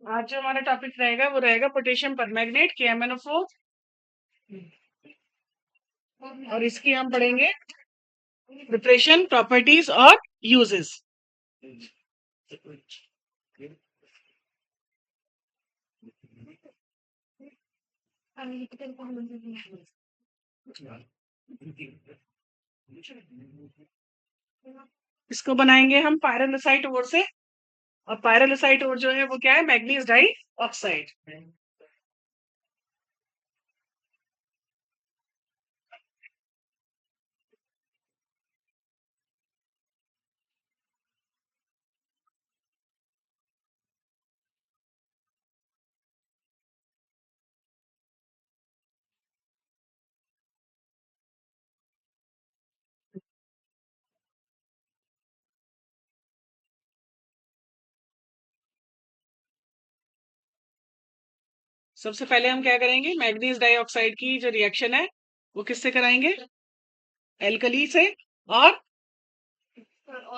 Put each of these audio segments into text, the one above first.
आज जो हमारा टॉपिक रहेगा वो रहेगा पोटेशियम परमैंगनेट KMnO4 और इसकी हम पढ़ेंगे प्रिपरेशन, प्रॉपर्टीज और यूजेस। इसको बनाएंगे हम पायरोलुसाइट ओर से, और पायरोलुसाइट ओर जो है वो क्या है, मैग्नीज डाई ऑक्साइड। सबसे पहले हम क्या करेंगे, मैग्नीज डाइऑक्साइड की जो रिएक्शन है वो किससे कराएंगे, एल्कली से, और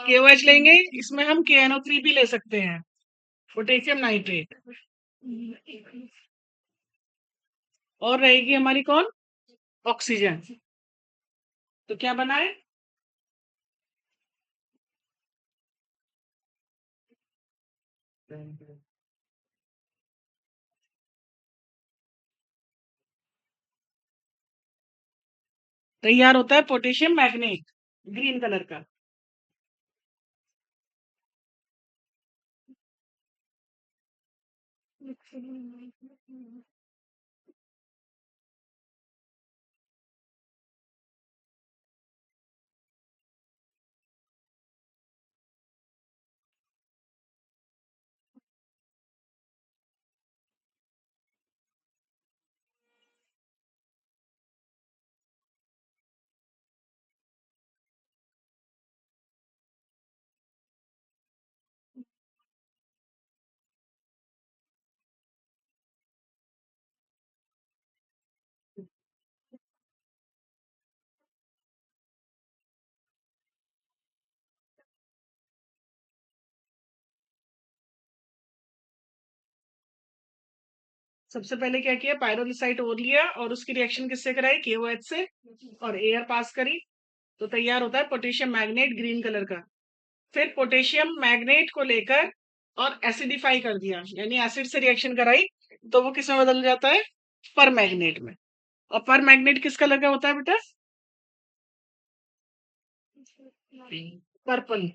KOH लेंगे। इसमें हम KNO3 भी ले सकते हैं, पोटेशियम नाइट्रेट। और रहेगी हमारी कौन, ऑक्सीजन। तो क्या बना है, तैयार होता है पोटेशियम मैग्नेट ग्रीन कलर का। सबसे पहले क्या किया, पायरोलिसाइट ओर लिया और उसकी रिएक्शन किससे कराई, KOH से, और एयर पास करी, तो तैयार होता है पोटेशियम मैग्नेट ग्रीन कलर का। फिर पोटेशियम मैग्नेट को लेकर और एसिडिफाई कर दिया, यानी एसिड से रिएक्शन कराई, तो वो किस में बदल जाता है, पर मैग्नेट में। और पर मैग्नेट किस कलर का होता है बेटा, पर्पल,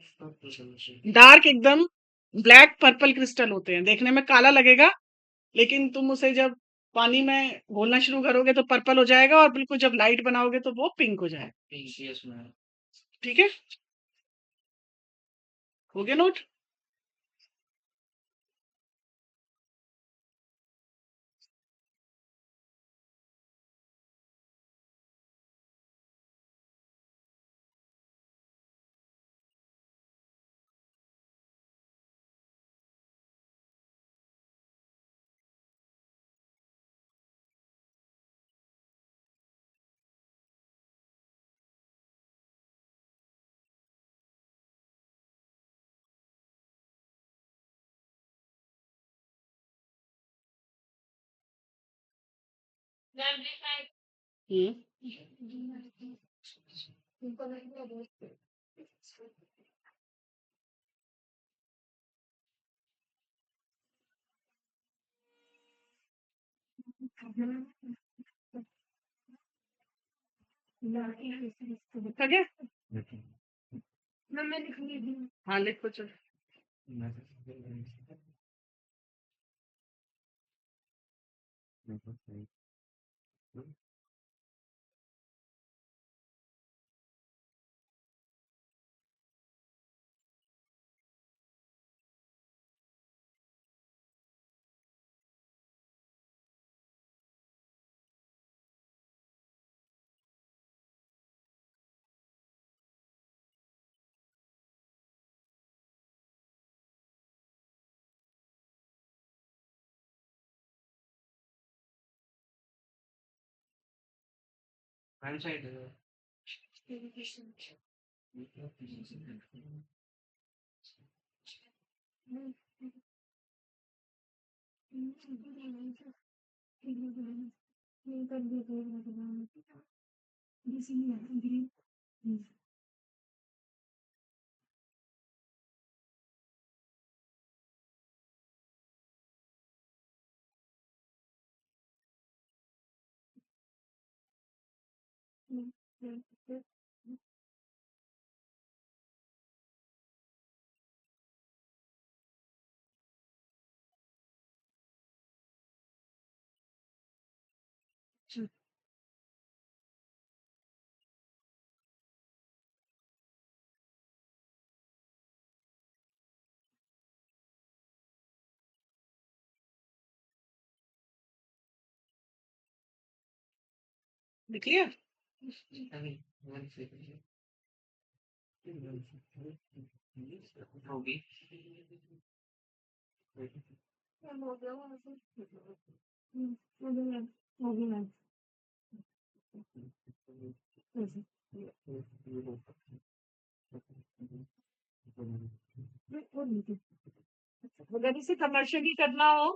डार्क एकदम ब्लैक पर्पल क्रिस्टल होते हैं, देखने में काला लगेगा, लेकिन तुम उसे जब पानी में घोलना शुरू करोगे तो पर्पल हो जाएगा, और बिल्कुल जब लाइट बनाओगे तो वो पिंक हो जाएगा। ठीक है, हो गया नोट। हम्म लिखा गया, हाँ लिखो चलो। दिख लिया? अगर इसे कमर्शियली करना हो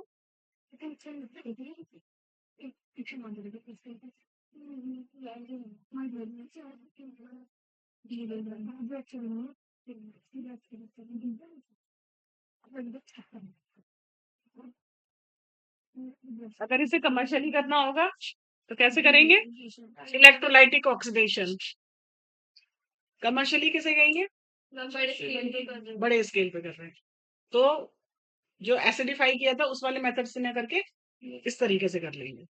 अगर इसे कमर्शियली करना होगा तो कैसे करेंगे? Electrolytic oxidation. कमर्शियली किसे कहेंगे? बड़े स्केल पे कर रहे हैं तो जो एसिडिफाई किया था उस वाले मेथड से ना करके इस तरीके से कर लेंगे।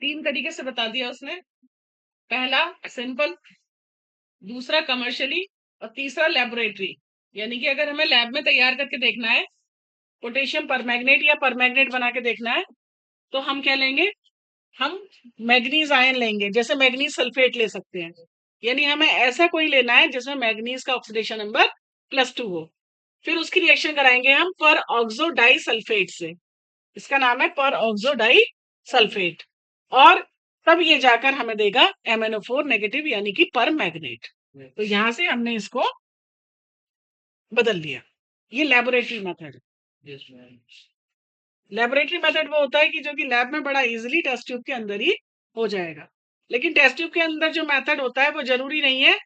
तीन तरीके से बता दिया उसने। पहला सिंपल, दूसरा कमर्शियली और तीसरा लेबोरेटरी। यानी कि अगर हमें लैब में तैयार करके देखना है पोटेशियम परमैंगनेट या परमैंगनेट बना के देखना है तो हम क्या लेंगे? हम मैग्नीज आयन लेंगे, जैसे मैग्नीज सल्फेट ले सकते हैं। यानी हमें ऐसा कोई लेना है जिसमें मैग्नीज का ऑक्सीडेशन नंबर +2 हो। फिर उसकी रिएक्शन कराएंगे हम पर ऑक्सो डाई सल्फेट से। इसका नाम है पर ऑक्सो डाई सल्फेट। और तब ये जाकर हमें देगा MnO4 नेगेटिव यानी कि पर मैग्नेट। तो यहां से हमने इसको बदल लिया। ये लेबोरेटरी मेथड है। लेबोरेटरी मेथड वो होता है कि जो कि लैब में बड़ा इजीली टेस्ट ट्यूब के अंदर ही हो जाएगा। लेकिन टेस्ट ट्यूब के अंदर जो मेथड होता है वो जरूरी नहीं है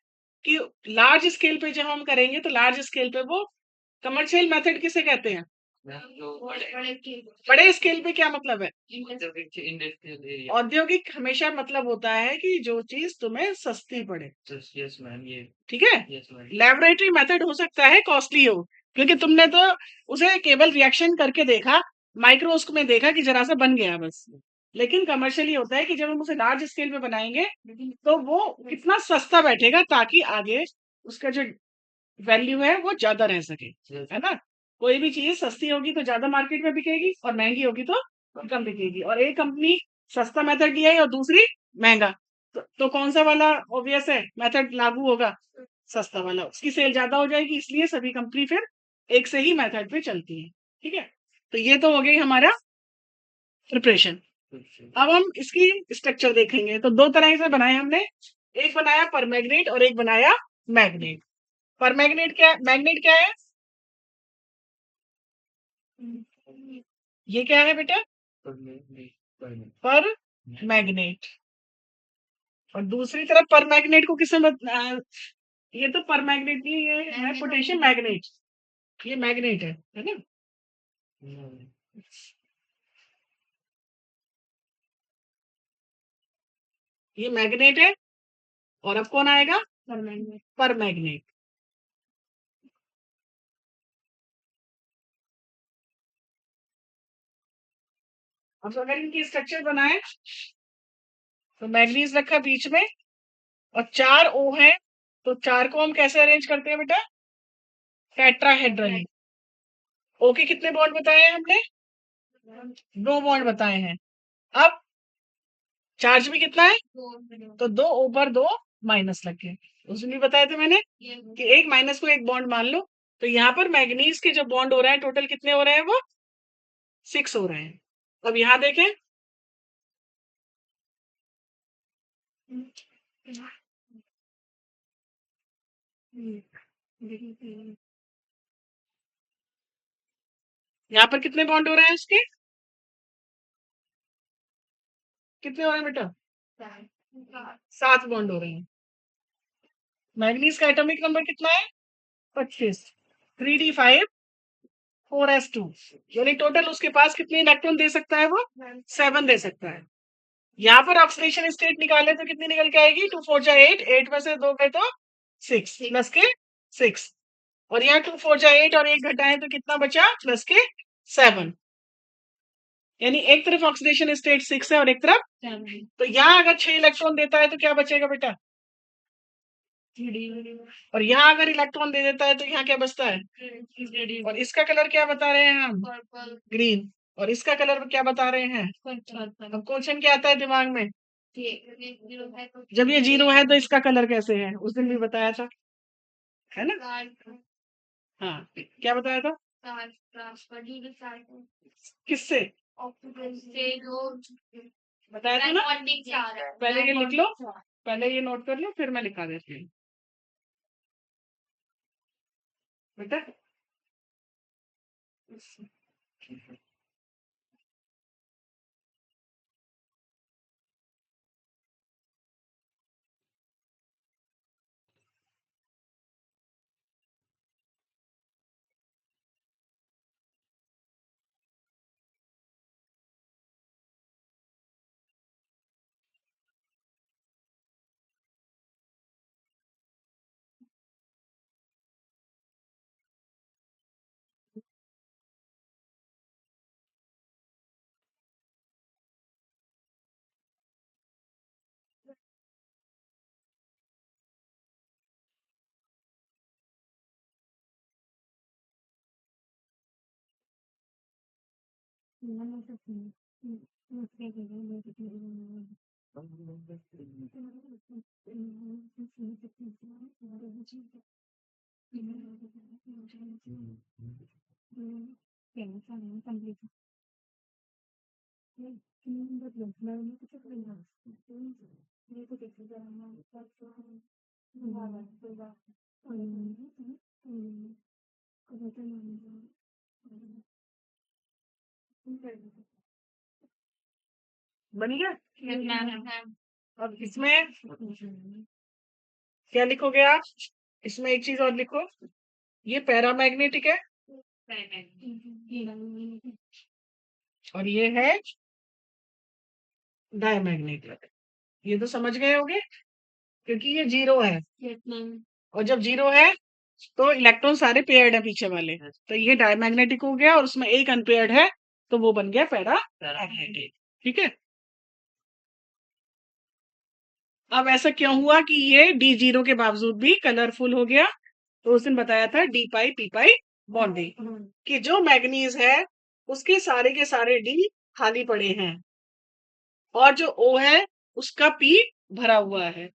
कि लार्ज स्केल पे जब हम करेंगे तो लार्ज स्केल पे वो कमर्शियल मेथड किसे कहते हैं? बड़े स्केल पे क्या मतलब है? औद्योगिक हमेशा मतलब होता है कि जो चीज तुम्हें सस्ती पड़े। ठीक है। लेबोरेटरी मेथड हो सकता है कॉस्टली हो, क्योंकि तुमने तो उसे केवल रिएक्शन करके देखा, माइक्रोस्कोप में देखा कि जरा सा बन गया बस। लेकिन कमर्शियली होता है कि जब हम उसे लार्ज स्केल पे बनाएंगे तो वो कितना सस्ता बैठेगा ताकि आगे उसका जो वैल्यू है वो ज्यादा रह सके, है ना। कोई भी चीज सस्ती होगी तो ज्यादा मार्केट में बिकेगी और महंगी होगी तो कम बिकेगी। और एक कंपनी सस्ता मेथड लिया है और दूसरी महंगा, तो कौन सा वाला ऑब्वियस है मेथड लागू होगा? सस्ता वाला, उसकी सेल ज्यादा हो जाएगी, इसलिए सभी कंपनी फिर एक से ही मेथड पे चलती है। ठीक है। तो ये तो हो गई हमारा प्रिपरेशन। अब हम इसकी स्ट्रक्चर देखेंगे। तो दो तरह से बनाए हमने, एक बनाया परमैग्नेट और एक बनाया मैग्नेट। पर मैग्नेट क्या है? ये क्या है बेटा? पर मैग्नेट। और दूसरी तरफ पर मैग्नेट को ये तो पर मैग्नेट नहीं, ये है पोटेशियम मैग्नेट। ये मैग्नेट है ना? ये मैग्नेट है। और अब कौन आएगा? पर मैग्नेट। अब अगर इनकी स्ट्रक्चर बनाए तो मैग्नीज रखा बीच में और 4 ओ है, तो 4 को हम कैसे अरेंज करते हैं बेटा? टेट्राहेड्रली। ओ के कितने बॉन्ड बताए हैं हमने? 2 बॉन्ड बताए हैं। अब चार्ज भी कितना है? तो 2 ऊपर 2 माइनस लग गए। उस दिन भी बताए थे मैंने कि एक माइनस को एक बॉन्ड मान लो। तो यहाँ पर मैग्नीज के जो बॉन्ड हो रहे हैं टोटल कितने हो रहे हैं? वो 6 हो रहे हैं। अब यहाँ देखें, यहाँ पर कितने बॉन्ड हो रहे हैं इसके? कितने हो रहे हैं बेटा? 7 बॉन्ड हो रहे हैं। मैग्नीज का एटॉमिक नंबर कितना है? 25। 3d5 4s2। यानी टोटल उसके पास कितने इलेक्ट्रॉन दे सकता है? वो 7 दे सकता है। यहाँ पर ऑक्सीडेशन स्टेट निकाले तो कितनी निकल के आएगी? 2 4 जा 8, 8 में से 2 गए तो 6 प्लस के 6। और यहाँ 2 4 जा 8 और 1 घटाएं तो कितना बचा? प्लस के 7। यानी एक तरफ ऑक्सीडेशन स्टेट 6 है और एक तरफ 7। तो यहाँ अगर 6 इलेक्ट्रॉन देता है तो क्या बचेगा बेटा? और यहाँ अगर इलेक्ट्रॉन दे देता है तो यहाँ क्या बचता है? और इसका कलर क्या बता रहे हैं हम? ग्रीन। और इसका कलर क्या बता रहे हैं? अब क्वेश्चन क्या आता है दिमाग में? जब ये 0 है तो इसका कलर कैसे है? उस दिन भी बताया था, है ना? हाँ, क्या बताया था? किससे बताया था ना? पहले ये लिख लो, पहले ये नोट कर लो, फिर मैं लिखा देती हूँ बेटा। बन गया? अब इसमें क्या लिखोगे आप? इसमें एक चीज और लिखो, ये पैरामैग्नेटिक है और ये है डायमैग्नेटिक। ये तो समझ गए होगे क्योंकि ये 0 है। और जब 0 है तो इलेक्ट्रॉन सारे पेयर्ड है पीछे वाले, तो ये डायमैग्नेटिक हो गया और उसमें एक अनपेयर्ड है, तो वो बन गया पैरामैग्नेटिक। ठीक है। अब ऐसा क्यों हुआ कि ये D0 के बावजूद भी कलरफुल हो गया? तो उस दिन बताया था डी पाई पी पाई बॉन्डिंग, कि जो मैग्नीज है उसके के सारे डी खाली पड़े हैं और जो O है उसका P भरा हुआ है।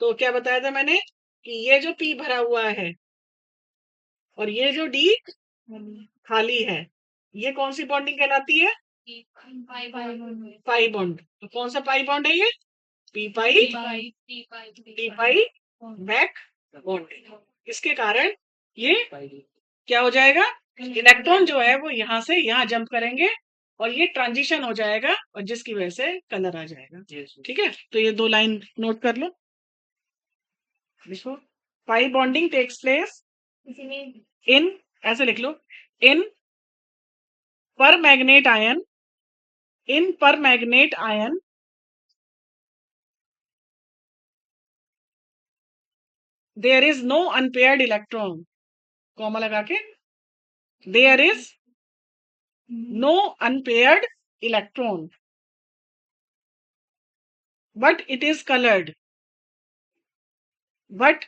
तो क्या बताया था मैंने कि ये जो P भरा हुआ है और ये जो D खाली है, ये कौन सी बॉन्डिंग कहलाती है? Pi bond. तो कौन सा पाई बॉन्ड है ये? पी पाई डी पाई बैक बॉन्डिंग। इसके कारण ये क्या हो जाएगा, इलेक्ट्रॉन जो है वो यहाँ से यहाँ जंप करेंगे और ये ट्रांजिशन हो जाएगा और जिसकी वजह से कलर आ जाएगा। ठीक है, तो ये 2 लाइन नोट कर लो। देखो, pi bonding takes place in, ऐसे लिख लो, in permanganate ion, in permanganate ion there is no unpaired electron, comma लगा के, there is no unpaired electron but it is colored, but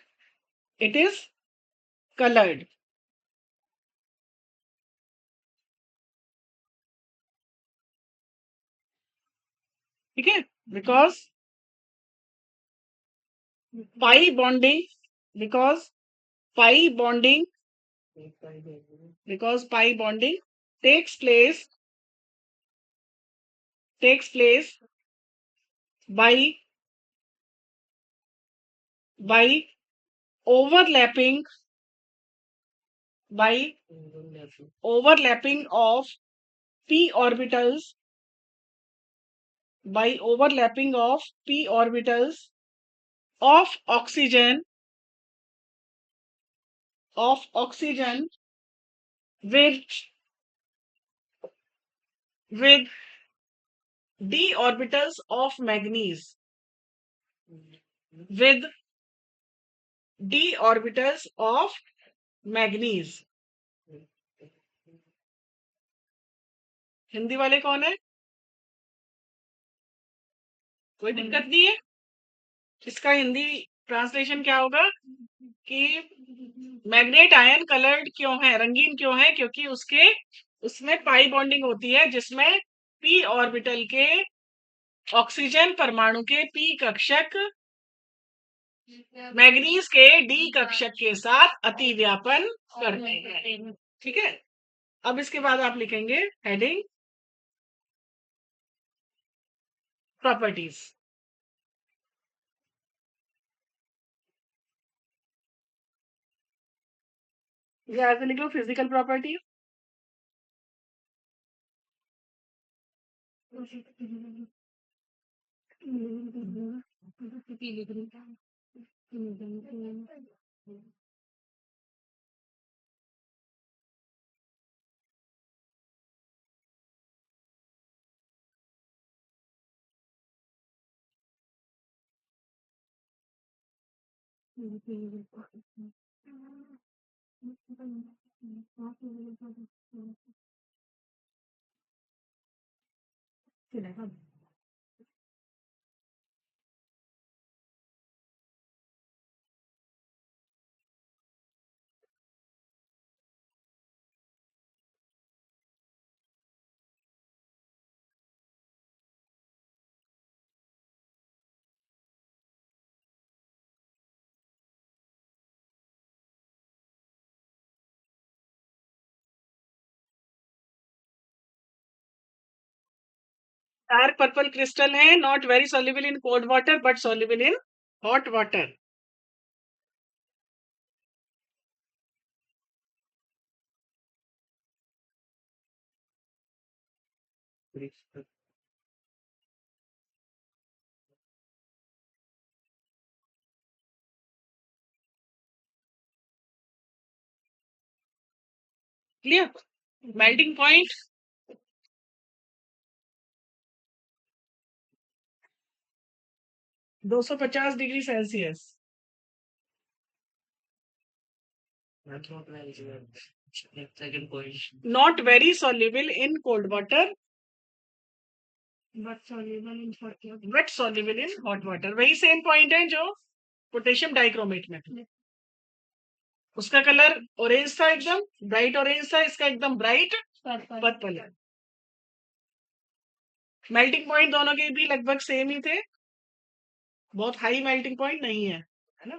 it is colored। ठीक है, because pi bonding, because pi bonding, because pi bonding takes place, takes place by by overlapping, by overlapping of p orbitals, by overlapping of p orbitals of oxygen, of oxygen with with d orbitals of manganese, with d orbitals of manganese। Hindi वाले कौन है, कोई दिक्कत नहीं है। इसका Hindi translation क्या होगा कि मैग्नेट आयन कलर्ड क्यों है, रंगीन क्यों है, क्योंकि उसके उसमें पाई बॉन्डिंग होती है जिसमें पी ऑर्बिटल के ऑक्सीजन परमाणु के पी कक्षक मैग्नीज के डी कक्षक के साथ अतिव्यापन करते हैं। ठीक है, अब इसके बाद आप लिखेंगे हेडिंग प्रॉपर्टीज। ऐसे लिख लो, physical properties, dark purple crystal है, not very soluble in cold water but soluble in hot water. Clear, melting point 250 degree Celsius. Not very soluble in cold water but soluble in hot water, वही same point है जो potassium dichromate में था। उसका colour orange था, एकदम bright orange था, इसका एकदम ब्राइट पर्पल है। मेल्टिंग पॉइंट दोनों के भी लगभग सेम ही थे, बहुत हाई मेल्टिंग पॉइंट नहीं है ना।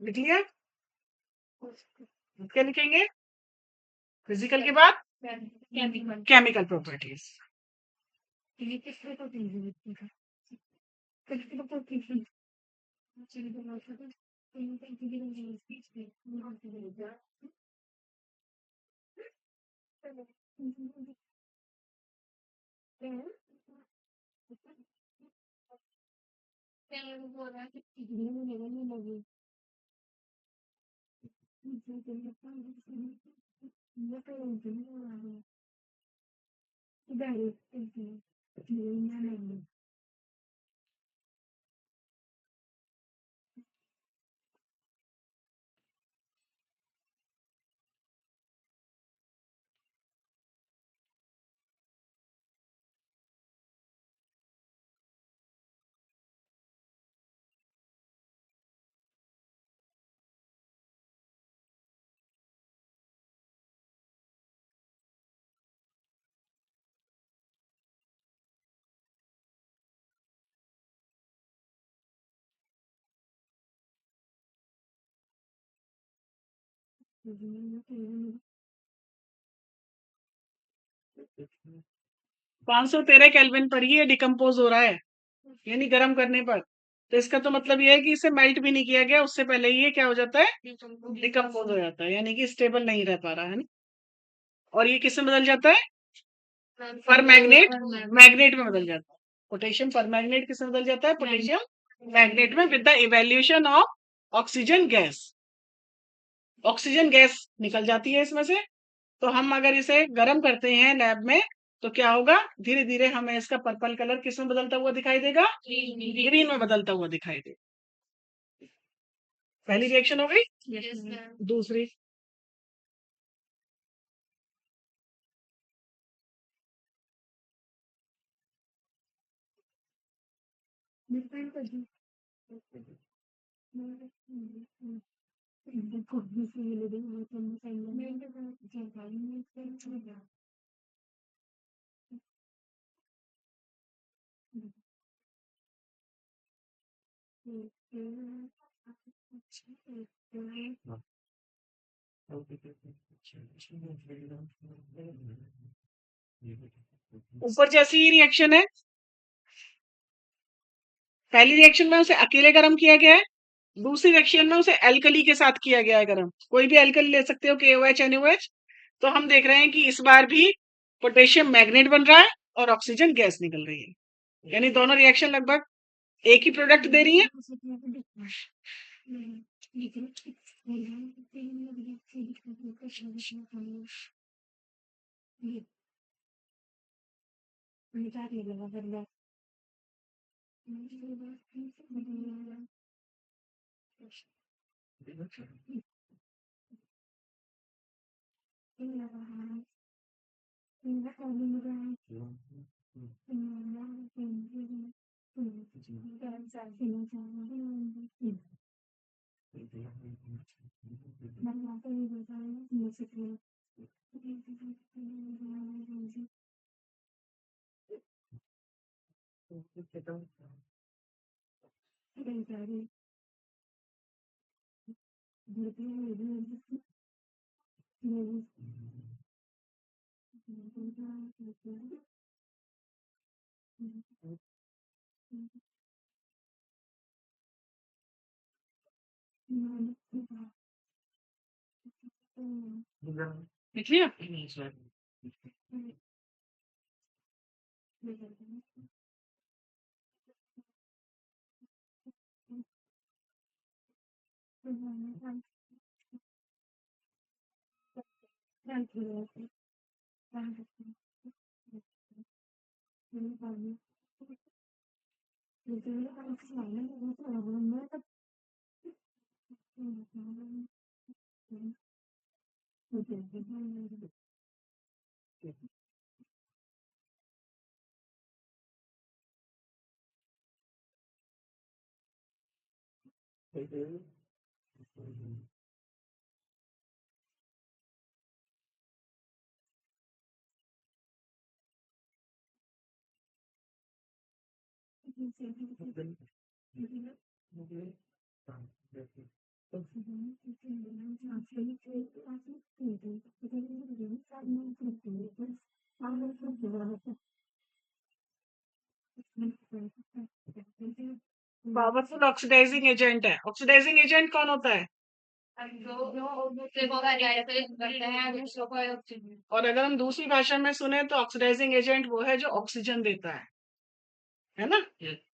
लिख लिया, क्या लिखेंगे, फिजिकल के बाद केमिकल प्रॉपर्टीज। पाँच सौ 13 केल्विन पर ही ये डिकम्पोज हो रहा है, यानी गर्म करने पर। तो इसका तो मतलब ये है कि इसे मेल्ट भी नहीं किया गया, उससे पहले ही ये क्या हो जाता है, डिकम्पोज हो जाता है, यानी कि स्टेबल नहीं रह पा रहा है ना। और ये किसमें बदल जाता है, पर मैग्नेट मैग्नेट में बदल जाता है। पोटेशियम पर मैग्नेट किसमें बदल जाता है, पोटेशियम मैग्नेट में, with the evaluation of oxygen gas. Oxygen gas निकल जाती है इसमें से। तो हम अगर इसे गर्म करते हैं लैब में, तो क्या होगा, धीरे धीरे हमें इसका पर्पल कलर किसमें बदलता हुआ दिखाई देगा, ग्रीन में बदलता हुआ दिखाई देगा। पहली रिएक्शन हो गई। दूसरी, ऊपर जैसी ही रिएक्शन है। पहली रिएक्शन में उसे अकेले गर्म किया गया है, दूसरी रिएक्शन में उसे एल्कली के साथ किया गया है गर्म। कोई भी एल्कली ले सकते हो, KOH NaOH। तो हम देख रहे हैं कि इस बार भी पोटेशियम मैग्नेट बन रहा है और ऑक्सीजन गैस निकल रही है, यानी दोनों रिएक्शन लगभग एक ही प्रोडक्ट दे रही है। लिख लिया। पावरफुल ऑक्सीडाइजिंग एजेंट है। ऑक्सीडाइजिंग एजेंट कौन होता है? और अगर हम दूसरी भाषा में सुने तो ऑक्सीडाइजिंग एजेंट वो है जो ऑक्सीजन देता है ना?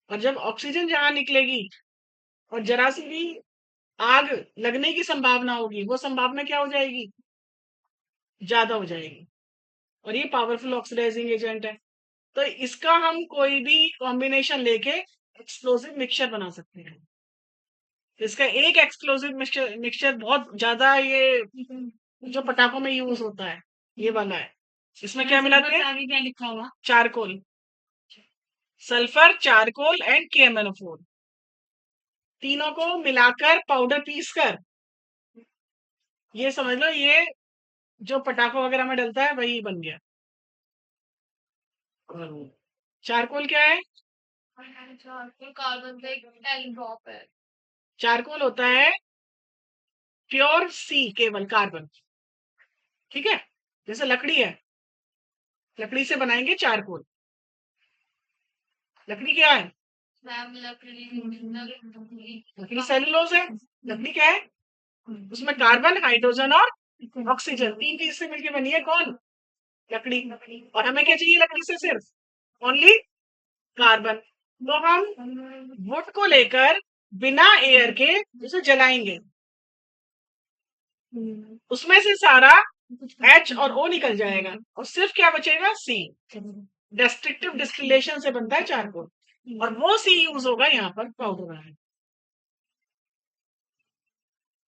और जब ऑक्सीजन जहां निकलेगी और जरा सी भी आग लगने की संभावना होगी, वो संभावना क्या हो जाएगी? ज्यादा हो जाएगी। और ये पावरफुल ऑक्सीडाइजिंग एजेंट है। तो इसका हम कोई भी कॉम्बिनेशन लेके एक्सप्लोसिव मिक्सचर बना सकते हैं। तो इसका एक एक्सप्लोसिव मिक्सचर मिक्सचर बहुत ज्यादा, ये जो पटाखों में यूज होता है, ये वाला है। इसमें क्या मिलाते हैं? आगे क्या लिखा हुआ? Charcoal, sulphur, charcoal and KMnO4, तीनों को मिलाकर पाउडर पीस कर, ये समझ लो ये जो पटाखों वगैरह में डलता है वही बन गया। चारकोल क्या है? कार्बन का एक ड्रॉप है। चारकोल होता है प्योर सी, केवल कार्बन। ठीक है, जैसे लकड़ी है, लकड़ी से बनाएंगे चारकोल। लकड़ी क्या है? मैम लकड़ी सेलुलोज है। लकड़ी क्या है? उसमें कार्बन, हाइड्रोजन और ऑक्सीजन, तीन चीज से मिलकर बनी है कौन? लकड़ी। और हमें क्या चाहिए लकड़ी से? सिर्फ ओनली कार्बन। तो हम वुड को लेकर बिना एयर के उसे जलाएंगे, उसमें से सारा H और O निकल जाएगा और सिर्फ क्या बचेगा? C। डिस्ट्रक्टिव डिस्टिलेशन से बनता है चारकोल, और वो C यूज होगा यहाँ पर पाउडर बनाने।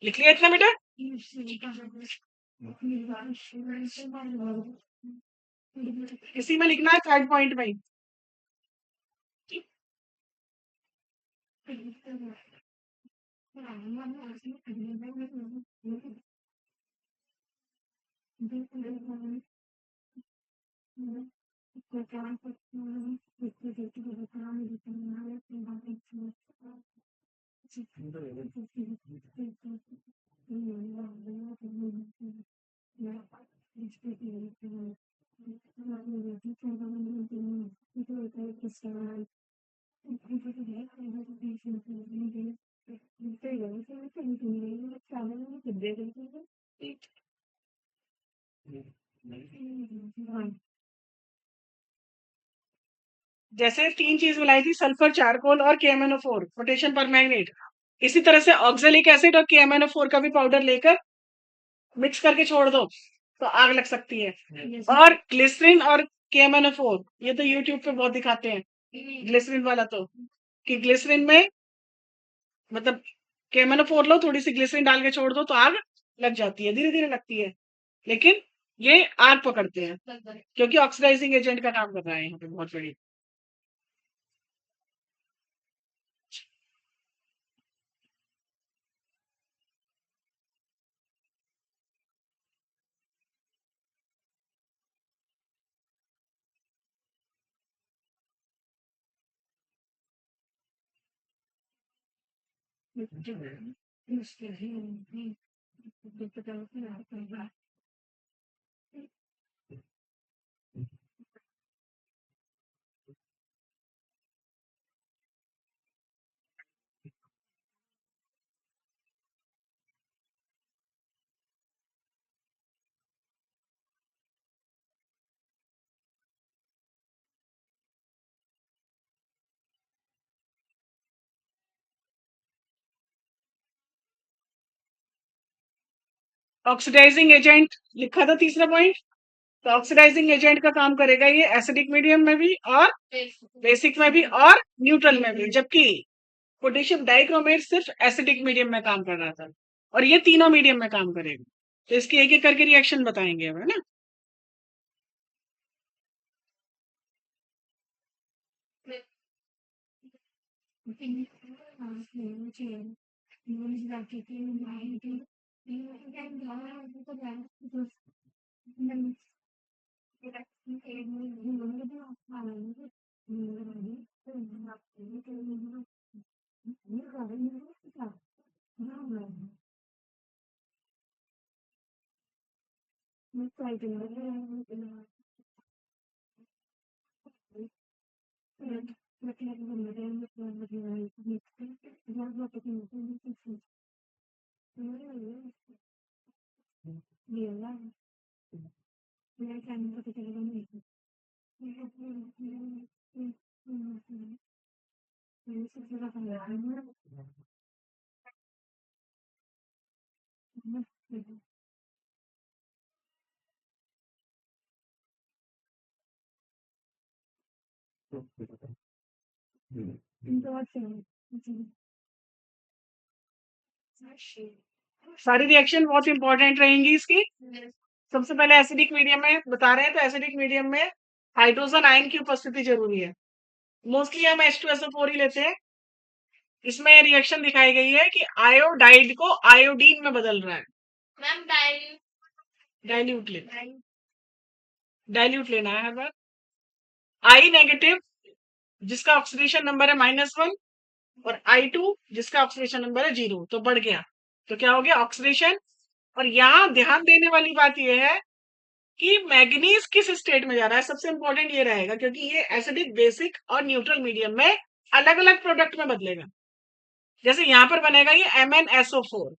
लिख लिया इतना बेटा? इसी में लिखना है, थर्ड पॉइंट में। जैसे तीन चीज मिलाई थी, सल्फर, चारकोल और KMnO4, पोटेशियम परमैंगनेट, इसी तरह से ऑक्जेलिक एसिड और KMnO4 का भी पाउडर लेकर मिक्स करके छोड़ दो तो आग लग सकती है। और ग्लिसरीन और KMnO4, ये तो यूट्यूब पे बहुत दिखाते हैं ग्लिसरीन वाला, तो कि ग्लिसरीन में मतलब KMnO4 लो, थोड़ी सी ग्लिसरीन डाल के छोड़ दो तो आग लग जाती है, धीरे धीरे लगती है, लेकिन ये आग पकड़ते हैं क्योंकि ऑक्सीडाइजिंग एजेंट का काम कर रहा है यहाँ पे बहुत बड़ी। ऑक्सीडाइजिंग एजेंट लिखा था तीसरा पॉइंट। तो ऑक्सीडाइजिंग एजेंट का काम करेगा ये एसिडिक मीडियम में भी और बेसिक में भी और न्यूट्रल में भी, जबकि पोटेशियम डाइक्रोमेट सिर्फ एसिडिक मीडियम में काम कर रहा था, और ये तीनों मीडियम में काम करेगा। तो इसकी एक एक करके रिएक्शन बताएंगे अब, है ना? सारी रिएक्शन बहुत इंपॉर्टेंट रहेंगी इसकी। Yes. सबसे पहले एसिडिक मीडियम में बता रहे हैं, तो एसिडिक मीडियम में हाइड्रोजन आयन की उपस्थिति जरूरी है। मोस्टली हम H2SO4 ही लेते हैं। इसमें रिएक्शन दिखाई गई है कि आयोडाइड को आयोडीन में बदल रहा है। मैम डाइल्यूट डाइल्यूट लेना है हर बार। आई नेगेटिव जिसका ऑक्सीडेशन नंबर है -1 और I2 जिसका ऑक्सीडेशन नंबर है 0, तो बढ़ गया। तो क्या हो गया? ऑक्सीडेशन। और यहाँ ध्यान देने वाली बात यह है कि मैग्नीज किस स्टेट में जा रहा है, सबसे इंपॉर्टेंट ये रहेगा, क्योंकि ये एसिडिक, बेसिक और न्यूट्रल मीडियम में अलग अलग प्रोडक्ट में बदलेगा। जैसे यहाँ पर बनेगा ये MnSO4।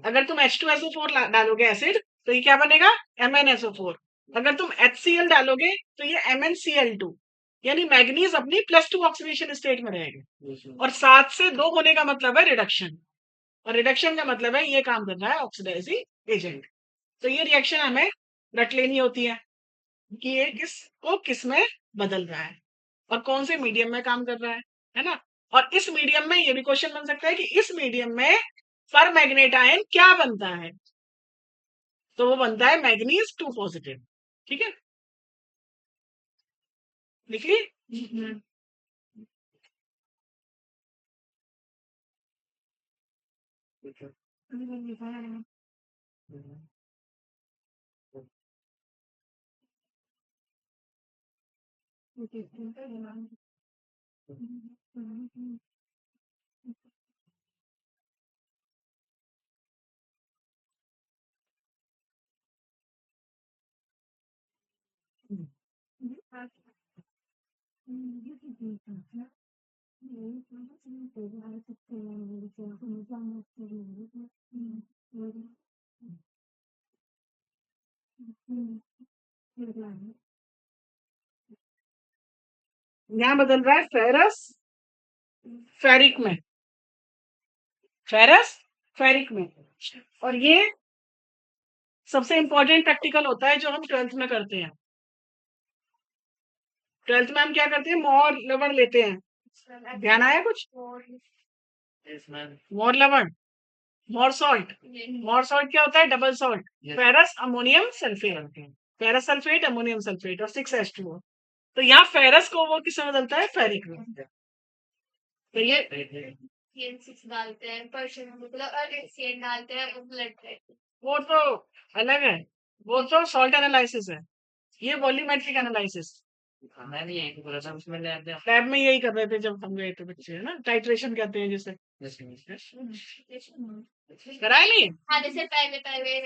अगर तुम H2SO4 डालोगे एसिड, तो ये क्या बनेगा? MnSO4। अगर तुम HCl डालोगे तो ये MnCl2। यानी मैग्नीज अपनी +2 ऑक्सीडेशन स्टेट में रहेगा। और 7 से 2 होने का मतलब है रिडक्शन, और रिडक्शन का मतलब है ये काम कर रहा है ऑक्सीडाइजिंग एजेंट। तो ये रिएक्शन हमें रट लेनी होती है कि ये किस में बदल रहा है और कौन से मीडियम में काम कर रहा है ना। और इस मीडियम में ये भी क्वेश्चन बन सकता है कि इस मीडियम में पर मैग्नेट आयन क्या बनता है, तो वो बनता है मैग्नीज 2 पॉजिटिव। ठीक है, लिखिए। यहाँ बदल रहा है फेरस फेरिक में, फेरस फेरिक में। और ये सबसे इंपॉर्टेंट प्रैक्टिकल होता है जो हम 12th में करते हैं। 12th में हम क्या करते हैं? मोर लवण लेते हैं। ध्यान आया कुछ? मोर लवण, मोर सॉल्ट। मोर सॉल्ट क्या होता है? Double salt. Ferrous ammonium sulphate, ferrous sulphate ammonium sulphate और 6H2O। तो यहाँ फेरस को वो किसमें बदलता है? फेरिक में। तो ये CN6 डालते हैं, मतलब HCN डालते हैं, वो ब्लड टेस्ट। वो तो अलग है, वो तो सॉल्ट एनालिसिस है। ये वॉल्यूमेट्रिक एनालिसिस मैं भी यही बोला था उसमें लैब में लैब में यही कर रहे थे जब हम गए थे बच्चे, है ना। टाइट्रेशन कहते हैं जिसे। कराए नहीं? हाँ, जैसे पहले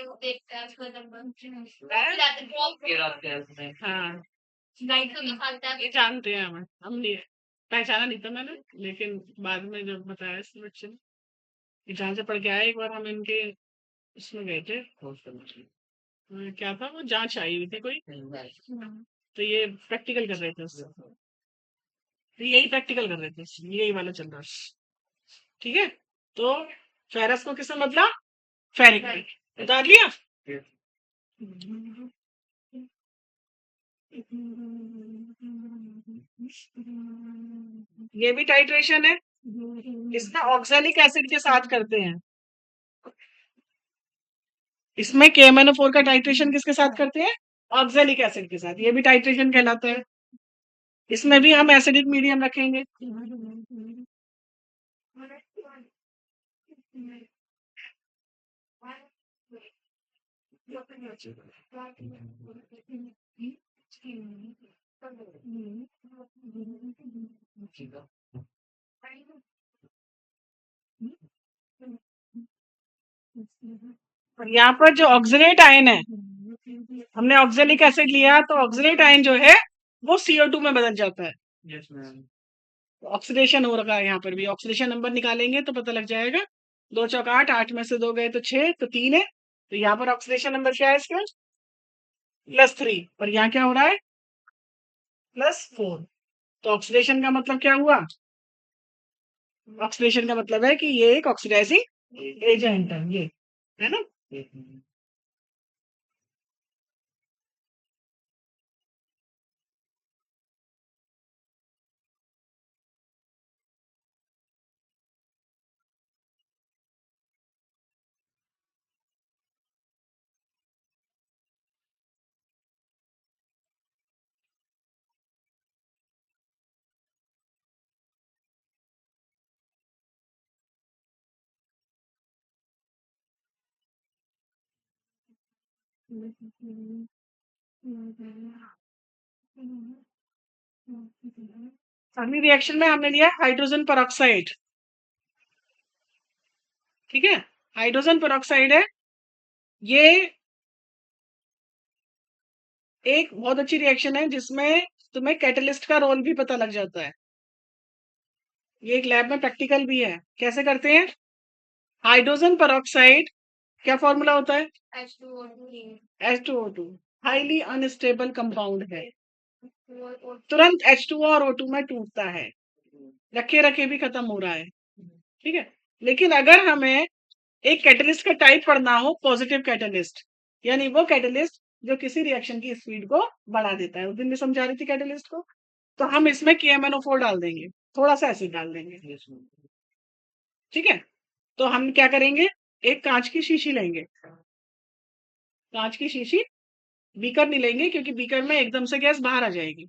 वो देखते हैं उसका नंबर, फिर आते ड्रॉप के रात के उसमें हाँ, नाइट को निकालता ये है। जानते हैं हम नहीं पहचाना नहीं था मैंने, लेकिन बाद में जब बताया इस बच्चे ने, ये जहाँ से पढ़ के आए, एक बार हम इनके उसमें गए थे, क्या था वो, जांच आई हुई थी कोई, तो ये प्रैक्टिकल कर रहे थे उससे। तो यही प्रैक्टिकल कर रहे थे, यही वाला चल रहा है। ठीक है, तो फेरस को किसने बदला? फेरिक में। उतार लिया? ये भी टाइट्रेशन है, इसमें ऑक्सैलिक एसिड के साथ करते हैं। इसमें KMnO4 का टाइट्रेशन किसके साथ करते हैं? ऑक्सैलिक एसिड के साथ। ये भी टाइट्रेशन कहलाता है। इसमें भी हम एसिडिक मीडियम रखेंगे। और यहाँ पर जो ऑक्सीनेट आयन है, हमने ऑक्सैलिक एसिड लिया, तो ऑक्सीनेट आयन जो है वो CO2 में बदल जाता है। यस मैम ऑक्सीडेशन हो रखा है यहाँ पर भी। ऑक्सीडेशन नंबर निकालेंगे तो पता लग जाएगा। 2 चौक 8, 8 में से 2 गए तो 6, तो 3 है। तो यहाँ पर ऑक्सीडेशन नंबर क्या है इसका? +3। और यहाँ क्या हो रहा है? +4। तो ऑक्सीडेशन का मतलब क्या हुआ? ऑक्सीडेशन का मतलब है कि ये एक ऑक्सीडाइजिंग एजेंट है, ये है ना। अगली रिएक्शन में हमने लिया हाइड्रोजन पेरोक्साइड। ठीक है, हाइड्रोजन पेरोक्साइड है ये। एक बहुत अच्छी रिएक्शन है जिसमें तुम्हें कैटलिस्ट का रोल भी पता लग जाता है। ये एक लैब में प्रैक्टिकल भी है। कैसे करते हैं? हाइड्रोजन पेरोक्साइड क्या फॉर्मूला होता है? H2O2 हाईली अनस्टेबल कंपाउंड है, तुरंत H2O और O2 में टूटता है, रखे रखे भी खत्म हो रहा है। ठीक है, लेकिन अगर हमें एक कैटलिस्ट का टाइप पढ़ना हो, पॉजिटिव कैटलिस्ट, यानी वो कैटलिस्ट जो किसी रिएक्शन की स्पीड को बढ़ा देता है, उस दिन भी समझा रही थी कैटलिस्ट को, तो हम इसमें KMnO4 डाल देंगे, थोड़ा सा एसिड डाल देंगे। ठीक है, तो हम क्या करेंगे? एक कांच की शीशी लेंगे, कांच की शीशी, बीकर नहीं लेंगे क्योंकि बीकर में एकदम से गैस बाहर आ जाएगी।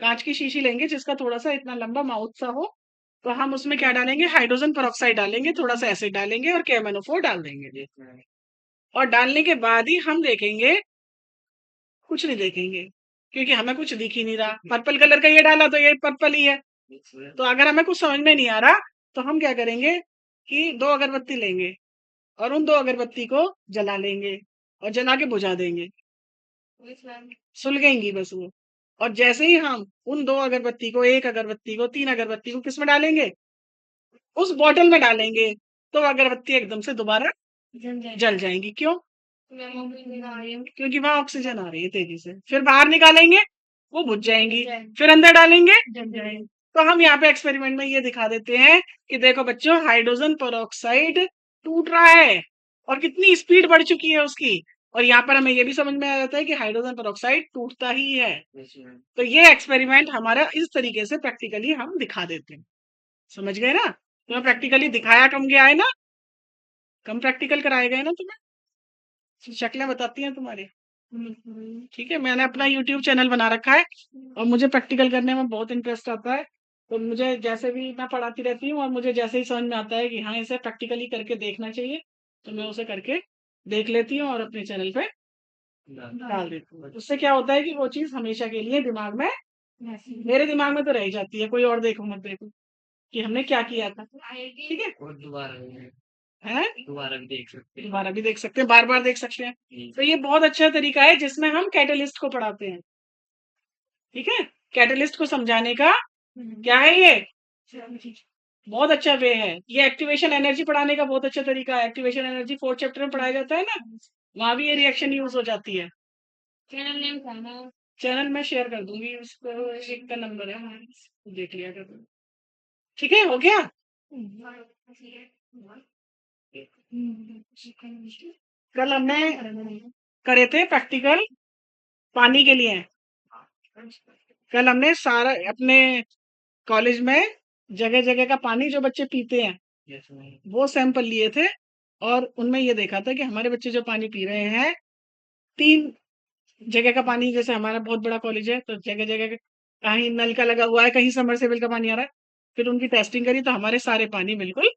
कांच की शीशी लेंगे जिसका थोड़ा सा इतना लंबा माउथ सा हो, तो हम उसमें क्या डालेंगे? हाइड्रोजन पेरोक्साइड डालेंगे, थोड़ा सा एसिड डालेंगे और KMnO4 डाल देंगे। और डालने के बाद ही हम देखेंगे, कुछ नहीं देखेंगे क्योंकि हमें कुछ दिख ही नहीं रहा। पर्पल कलर का ये डाला तो ये पर्पल ही है। तो अगर हमें कुछ समझ में नहीं आ रहा तो हम क्या करेंगे कि 2 अगरबत्ती लेंगे और उन 2 अगरबत्ती को जला लेंगे और जला के बुझा देंगे, सुलगेंगी बस वो। और जैसे ही हम उन 2 अगरबत्ती को, 1 अगरबत्ती को, 3 अगरबत्ती को किस में डालेंगे? उस बॉटल में डालेंगे, तो अगरबत्ती एकदम से दोबारा जल जाएंगी। क्यों? क्योंकि वहां ऑक्सीजन आ रही है तेजी से। फिर बाहर निकालेंगे, वो बुझ जाएंगी। फिर अंदर डालेंगे, जल जाएंगी। तो हम यहाँ पे एक्सपेरिमेंट में ये दिखा देते हैं कि देखो बच्चों, हाइड्रोजन पेरोक्साइड टूट रहा है और कितनी स्पीड बढ़ चुकी है उसकी। और यहाँ पर हमें ये भी समझ में आ जाता है कि हाइड्रोजन पेरोक्साइड टूटता ही है। तो ये एक्सपेरिमेंट हमारा इस तरीके से प्रैक्टिकली हम दिखा देते हैं। समझ गए ना? तुम्हें प्रैक्टिकली दिखाया कम गया है ना? कम प्रैक्टिकल कराए गए ना तुम्हें? शक्लें बताती हैं तुम्हारी। ठीक है, मैंने अपना YouTube चैनल बना रखा है और मुझे प्रैक्टिकल करने में बहुत इंटरेस्ट आता है। तो मुझे जैसे भी मैं पढ़ाती रहती हूँ और मुझे जैसे ही समझ में आता है कि हाँ इसे प्रैक्टिकली करके देखना चाहिए, तो मैं उसे करके देख लेती हूँ और अपने चैनल पे डाल देती हूँ। उससे क्या होता है कि वो चीज हमेशा के लिए दिमाग में, मेरे दिमाग में तो रह जाती है। कोई और देखो मत देखो कि हमने क्या किया था। ठीक है, और है दोबारा भी देख सकते हैं। दोबारा भी देख सकते हैं, बार बार देख सकते हैं। तो ये बहुत अच्छा तरीका है जिसमें हम कैटलिस्ट को पढ़ाते हैं। ठीक है, कैटलिस्ट को समझाने का क्या है ये बहुत अच्छा वे है। ये एक्टिवेशन एनर्जी पढ़ाने का बहुत अच्छा तरीका है। एक्टिवेशन एनर्जी 4th चैप्टर में पढ़ाया जाता है ना, वहां भी ये रिएक्शन यूज हो जाती है। चैनल नेम था ना? चैनल में शेयर कर दूंगी, उसको एक का नंबर है, देख लिया कर। ठीक है, हो गया। कल हमने करे थे प्रैक्टिकल पानी के लिए। कल हमने सारा अपने कॉलेज में जगह जगह का पानी जो बच्चे पीते हैं वो सैंपल लिए थे और उनमें ये देखा था कि हमारे बच्चे जो पानी पी रहे हैं, 3 जगह का पानी, जैसे हमारा बहुत बड़ा कॉलेज है तो जगह जगह कहीं नल का लगा हुआ है, कहीं समरसेबल का पानी आ रहा है। फिर उनकी टेस्टिंग करी तो हमारे सारे पानी बिल्कुल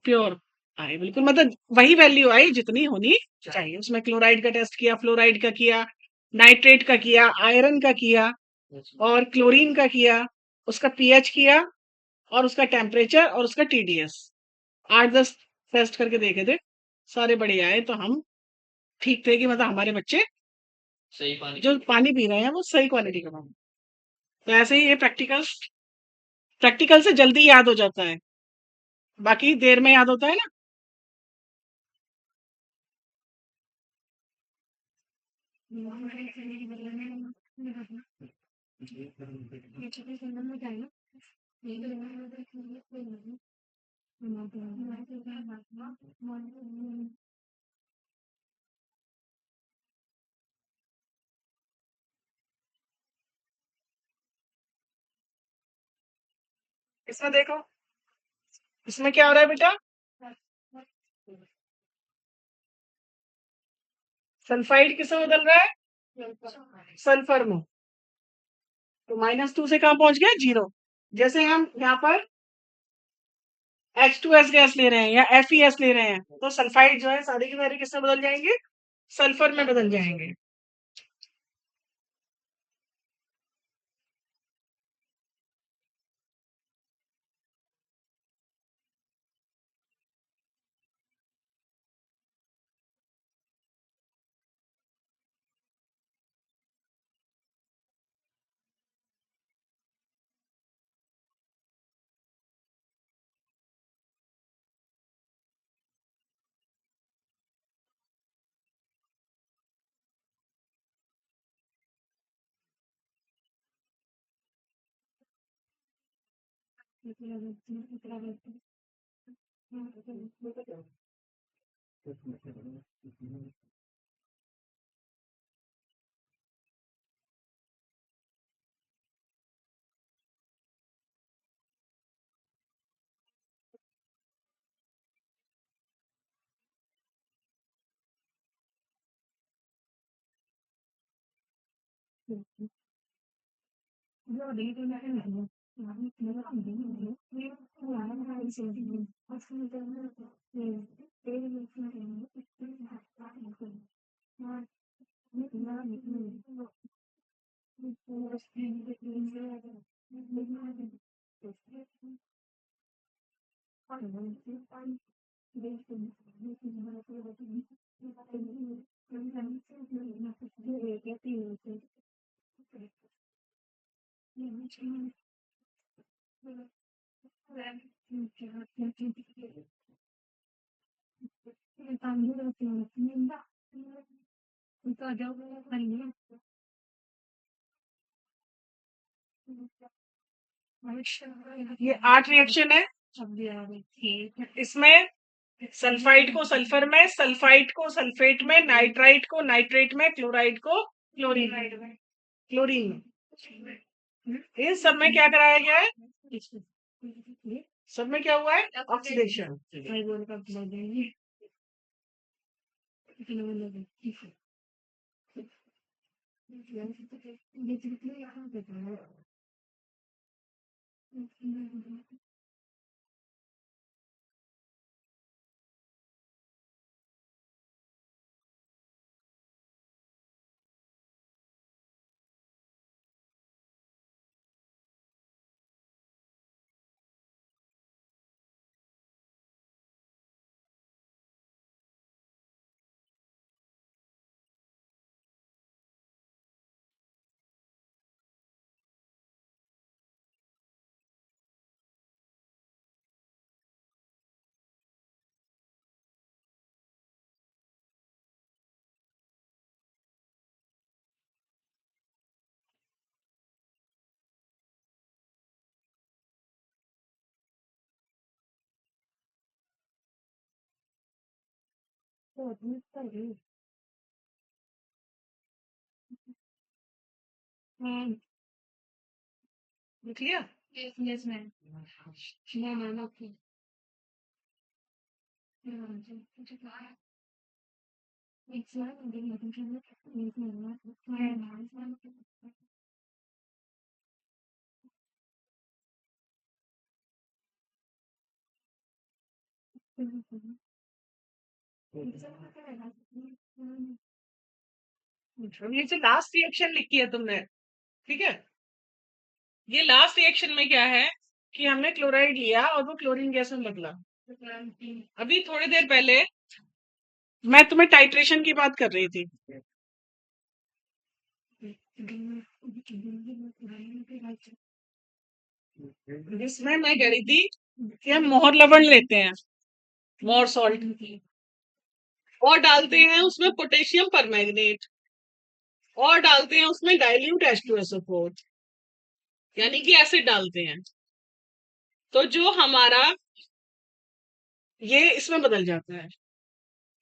प्योर आए, बिल्कुल मतलब वही वैल्यू आई जितनी होनी चाहिए। उसमें क्लोराइड का टेस्ट किया, फ्लोराइड का किया, नाइट्रेट का किया, आयरन का किया और क्लोरीन का किया, उसका पीएच किया और उसका टेम्परेचर और उसका TDS 8-10 टेस्ट करके देखे थे, सारे बढ़िया आए। तो हम ठीक थे कि मतलब हमारे बच्चे सही पानी जो पानी पी रहे हैं वो सही क्वालिटी का पानी। तो ऐसे ही ये प्रैक्टिकल प्रैक्टिकल से जल्दी याद हो जाता है, बाकी देर में याद होता है ना। इसमें देखो, इसमें क्या हो रहा है बेटा, सल्फाइड किसमें बदल रहा है, सल्फर में। तो -2 से कहाँ पहुंच गया, 0। जैसे हम यहाँ पर H2S गैस ले रहे हैं या FeS ले रहे हैं, तो सल्फाइड जो है सारे के सारे किसमें बदल जाएंगे, सल्फर में बदल जाएंगे। ये 8 रिएक्शन है। इसमें सल्फाइड को सल्फर में, सल्फाइड को सल्फेट में, नाइट्राइट को नाइट्रेट में, क्लोराइड को क्लोरीन में, क्लोरीन में। इन सब में क्या कराया गया है, सब में क्या हुआ है, ऑक्सीडेशन। लिख लिया। Yes, ma'am. ये जो लास्ट रिएक्शन लिखी है तुमने, ठीक है, ये लास्ट रिएक्शन में क्या है कि हमने क्लोराइड लिया और वो क्लोरीन गैस में बदला। अभी थोड़ी देर पहले मैं तुम्हें टाइट्रेशन की बात कर रही थी। जिसमें मैं कह रही थी कि हम मोहर लवण लेते हैं, मोर सॉल्ट, और डालते हैं उसमें पोटेशियम परमैंगनेट, और डालते हैं उसमें डाइल्यूट H2SO4, यानी कि एसिड डालते हैं, तो जो हमारा ये इसमें बदल जाता है,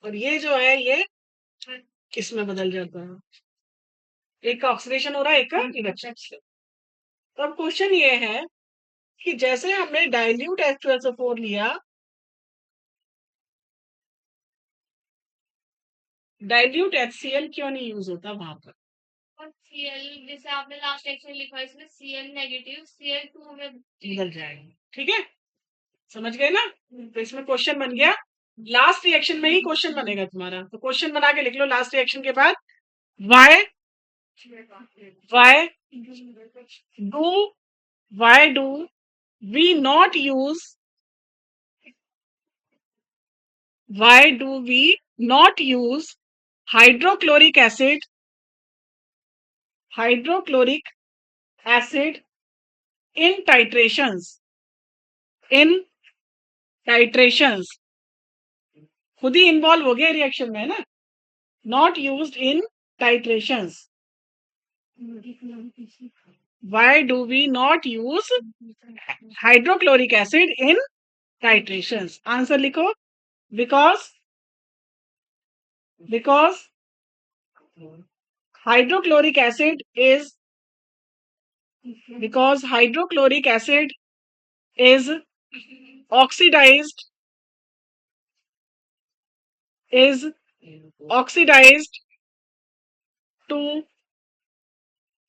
और ये जो है ये इसमें बदल जाता है। एक का ऑक्सीडेशन हो रहा है, एक का रिडक्शन। तो अब क्वेश्चन ये है कि जैसे हमने डाइल्यूट H2SO4 लिया, डाइल्यूट HCl क्यों नहीं यूज होता वहां पर? और Cl जैसे आपने लास्ट लेक्चर लिखा है इसमें Cl नेगेटिव Cl2 में बदल जाएगा, ठीक है, समझ गए ना? तो इसमें क्वेश्चन बन गया, लास्ट रिएक्शन में ही क्वेश्चन बनेगा तुम्हारा, तो क्वेश्चन बना के लिख लो लास्ट रिएक्शन के बाद, why why do why do we not use why do we not use hydrochloric acid in titrations? खुद ही इन्वॉल्व हो गया रिएक्शन में, है ना? Not used in titrations. Why do we not use hydrochloric acid in titrations? Answer लिखो, because hydrochloric acid is oxidized to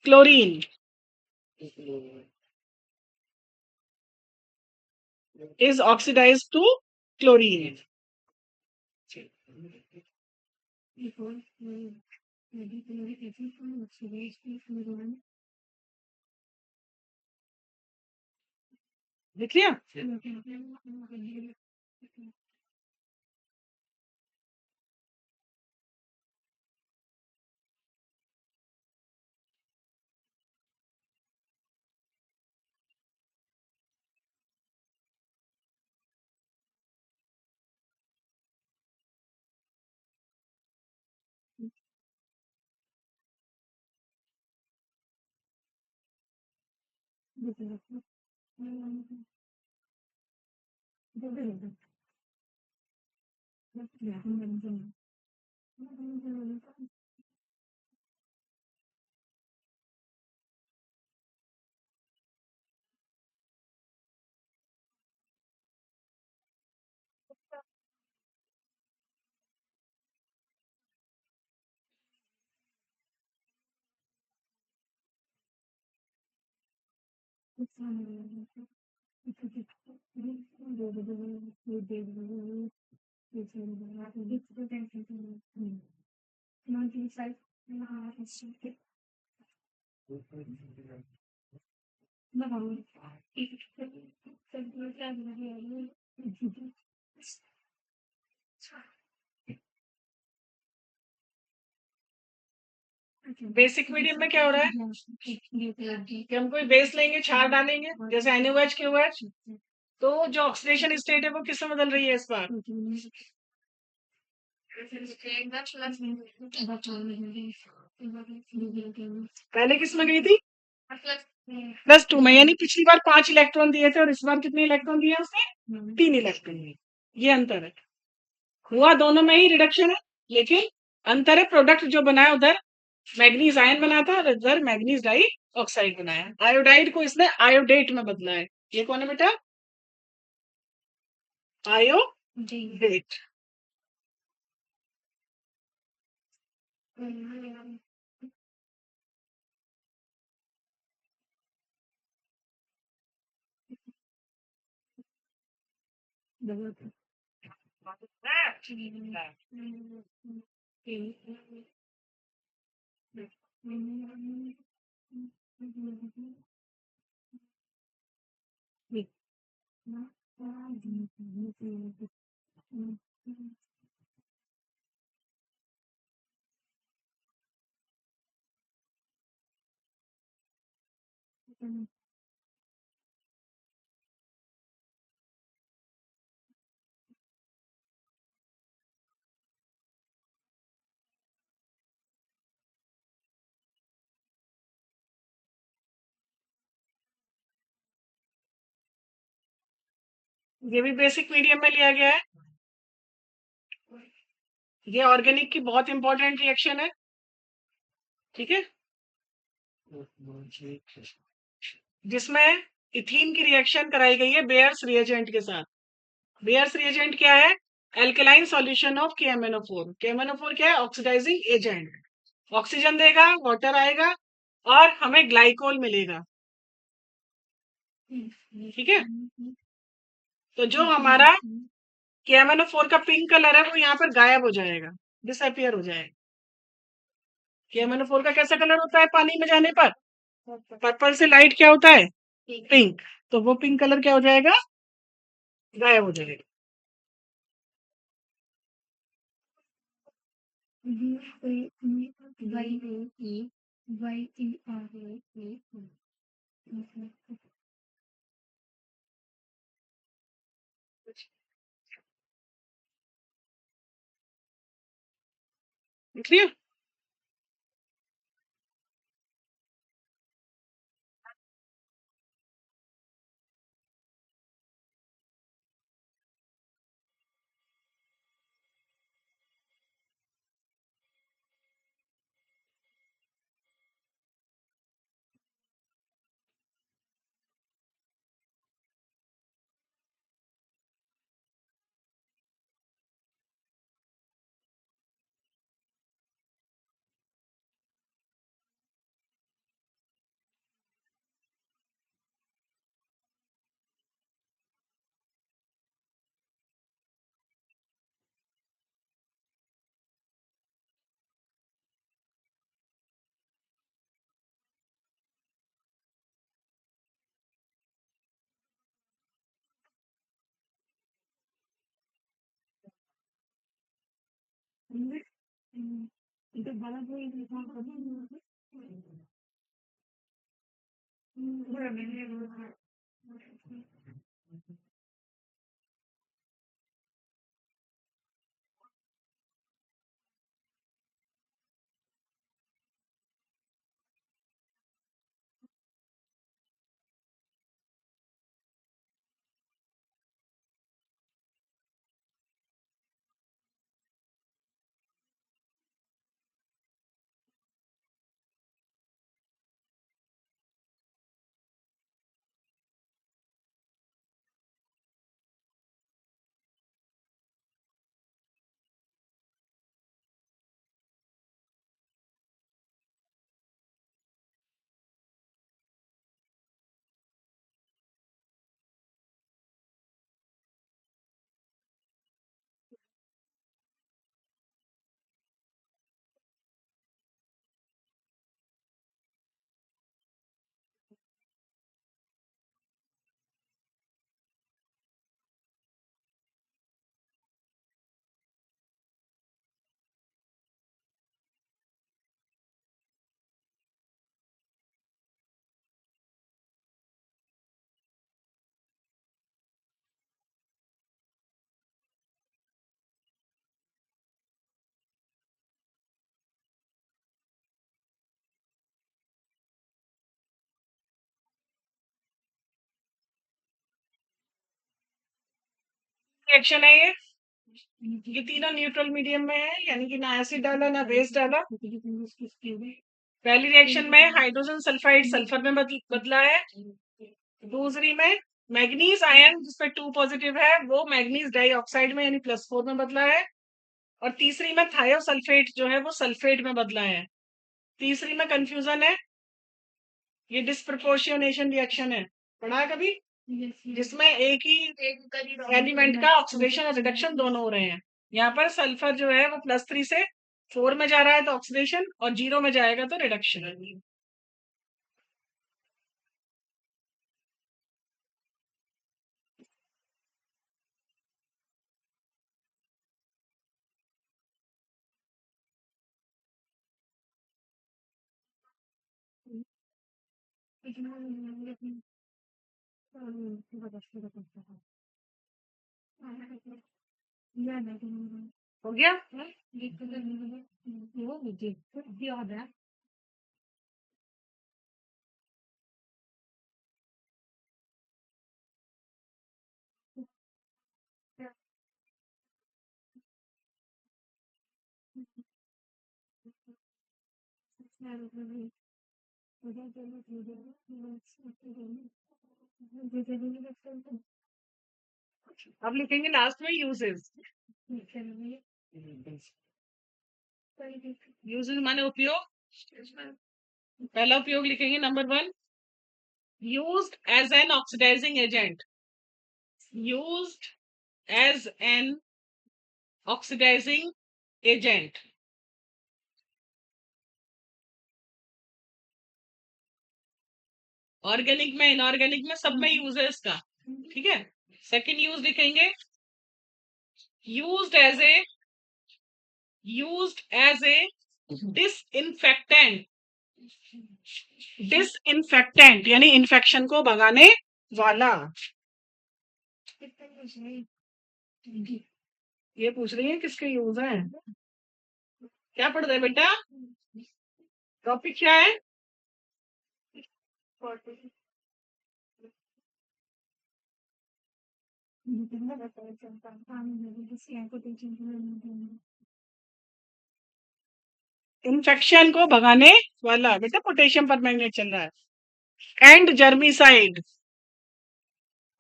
chlorine, is oxidized to chlorine. लिख लिया? Basic medium में क्या हो रहा है कि हम कोई बेस लेंगे, क्षार डालेंगे, जैसे NaOH KOH, तो जो ऑक्सीडेशन स्टेट है वो किससे बदल रही है इस बार? पहले किस में गई थी? +2 में, यानी पिछली बार 5 इलेक्ट्रॉन दिए थे और इस बार कितने इलेक्ट्रॉन दिए उसने? 3 इलेक्ट्रॉन दिए। ये अंतर है, हुआ दोनों में ही रिडक्शन है, लेकिन अंतर है प्रोडक्ट जो बनाया उधर मैग्नीज आयन बना था और इधर मैग्नीज डाई ऑक्साइड बनाया। आयोडाइड को इसने आयोडेट में बदला है। ये कौन है बेटा? आयोडेट। ये भी बेसिक मीडियम में लिया गया है। ये ऑर्गेनिक की बहुत इंपॉर्टेंट रिएक्शन है, ठीक है, जिसमें इथीन की रिएक्शन कराई गई है बेयर्स रिएजेंट के साथ। बेयर्स रिएजेंट क्या है? Alkaline solution of KMnO4। KMnO4 क्या है? Oxidising agent. ऑक्सीजन देगा, वाटर आएगा और हमें ग्लाइकोल मिलेगा, ठीक है। तो जो हमारा KMnO4 का पिंक कलर है वो यहाँ पर गायब हो जाएगा, डिसअपियर हो जाएगा। KMnO4 का कैसा कलर होता है पानी में जाने पर? पर्पल से लाइट क्या होता है? पिंक। तो वो पिंक कलर क्या हो जाएगा? गायब हो जाएगा। क्लियर? रिएक्शन है ये तीनों न्यूट्रल मीडियम में है, यानी कि ना एसिड डाला ना बेस डाला। पहली रिएक्शन में हाइड्रोजन सल्फाइड सल्फर में बदला है। दूसरी में मैग्नीज आयन जिसमें 2 पॉजिटिव है वो मैग्नीज डाइऑक्साइड में यानी +4 में बदला है। और तीसरी में थायोसल्फेट जो है वो सल्फेट में बदला है। तीसरी में कंफ्यूजन है, ये डिस्प्रपोर्शनेशन रिएक्शन है, पढ़ा है कभी? जिसमें एक ही एलिमेंट का ऑक्सीडेशन और रिडक्शन दोनों हो रहे हैं। यहाँ पर सल्फर जो है वो +3 से 4 में जा रहा है तो ऑक्सीडेशन, और 0 में जाएगा तो रिडक्शन। हो गया? अब लिखेंगे लास्ट में यूजेस। यूजेस माने उपयोग। पहला उपयोग लिखेंगे number 1, used as an oxidizing agent, used as an oxidizing agent। Organic में, इनऑर्गेनिक में, सब में यूज है इसका, ठीक है। सेकंड यूज लिखेंगे used as a डिसइंफेक्टेंट यानी इन्फेक्शन को भगाने वाला। ये पूछ रही है किसके यूज है, क्या पढ़ रहे बेटा, टॉपिक क्या है? इन्फेक्शन को भगाने वाला बेटा, पोटेशियम परमैंगनेट चल रहा है। एंड जर्मिसाइड,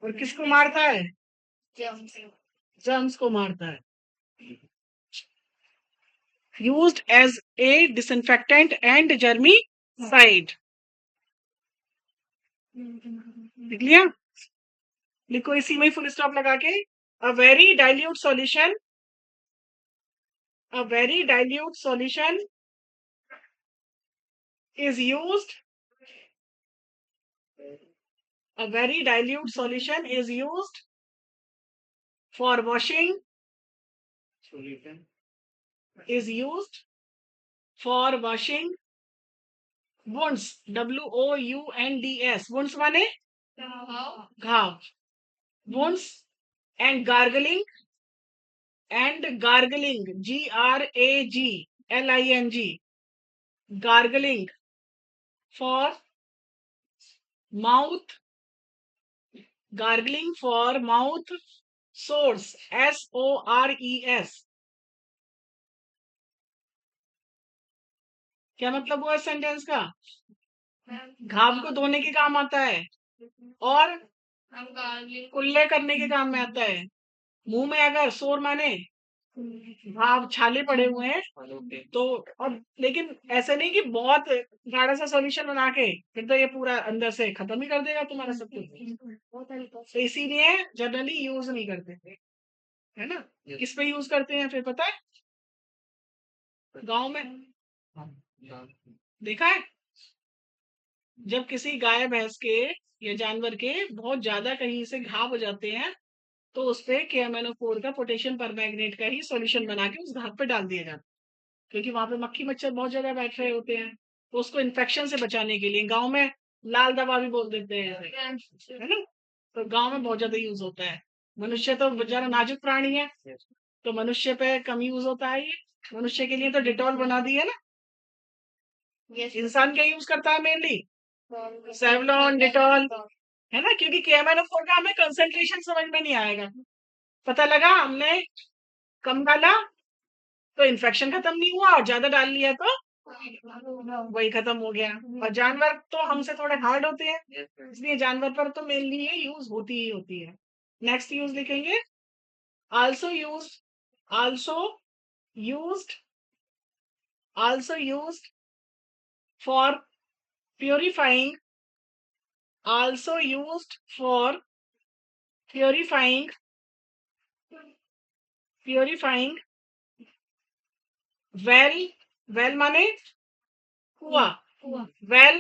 और किसको मारता है? जर्म्स को मारता है। Used as a disinfectant and germicide. लिख लिया? लिखो इसी में फुल स्टॉप लगा के। A very dilute solution, a very dilute solution is used, a very dilute solution is used for washing, is used for washing wounds, WOUNDS, wounds माने घाव, wounds and gargling, GRAGLING, gargling for mouth, gargling for mouth sores, SORES। क्या मतलब हुआ इस sentence का? घाव को धोने के काम आता है और कुल्ले करने के काम में आता है। मुंह में अगर सोर माने घाव, छाले पड़े हुए हैं तो, और लेकिन ऐसा नहीं कि बहुत गाढ़ा सा सॉल्यूशन बना के फिर तो ये पूरा अंदर से खत्म ही कर देगा तुम्हारा सब कुछ, तो इसीलिए जनरली यूज नहीं करते थे, है ना। किस पे यूज करते हैं फिर पता है? गांव में देखा है, जब किसी गाय भैंस के या जानवर के बहुत ज्यादा कहीं से घाव हो जाते हैं तो उस पे KMnO4 का, पोटेशियम परमैंगनेट का ही सॉल्यूशन बना के उस घाव पे डाल दिया जाता है, क्योंकि वहां पे मक्खी मच्छर बहुत ज्यादा बैठ रहे होते हैं, तो उसको इन्फेक्शन से बचाने के लिए गांव में लाल दवा भी बोल देते हैं, है ना। तो गांव में बहुत ज्यादा यूज होता है। मनुष्य तो बेचारा नाजुक प्राणी है, तो मनुष्य पे कम यूज होता है। ये मनुष्य के लिए तो डिटॉल बना दी है ना। इंसान क्या यूज करता है मेनली? सेवलॉन, डिटॉल, है ना, क्योंकि KMnO4 का हमें कंसंट्रेशन समझ में नहीं आएगा। पता लगा हमने कम डाला तो इन्फेक्शन खत्म नहीं हुआ, और ज्यादा डाल लिया तो वही खत्म हो गया। और जानवर तो हमसे थोड़े हार्ड होते हैं, इसलिए जानवर पर तो मेनली ये यूज होती ही होती है। नेक्स्ट यूज लिखेंगे also used, also used, also used for purifying, also used for purifying well माने कुआं, well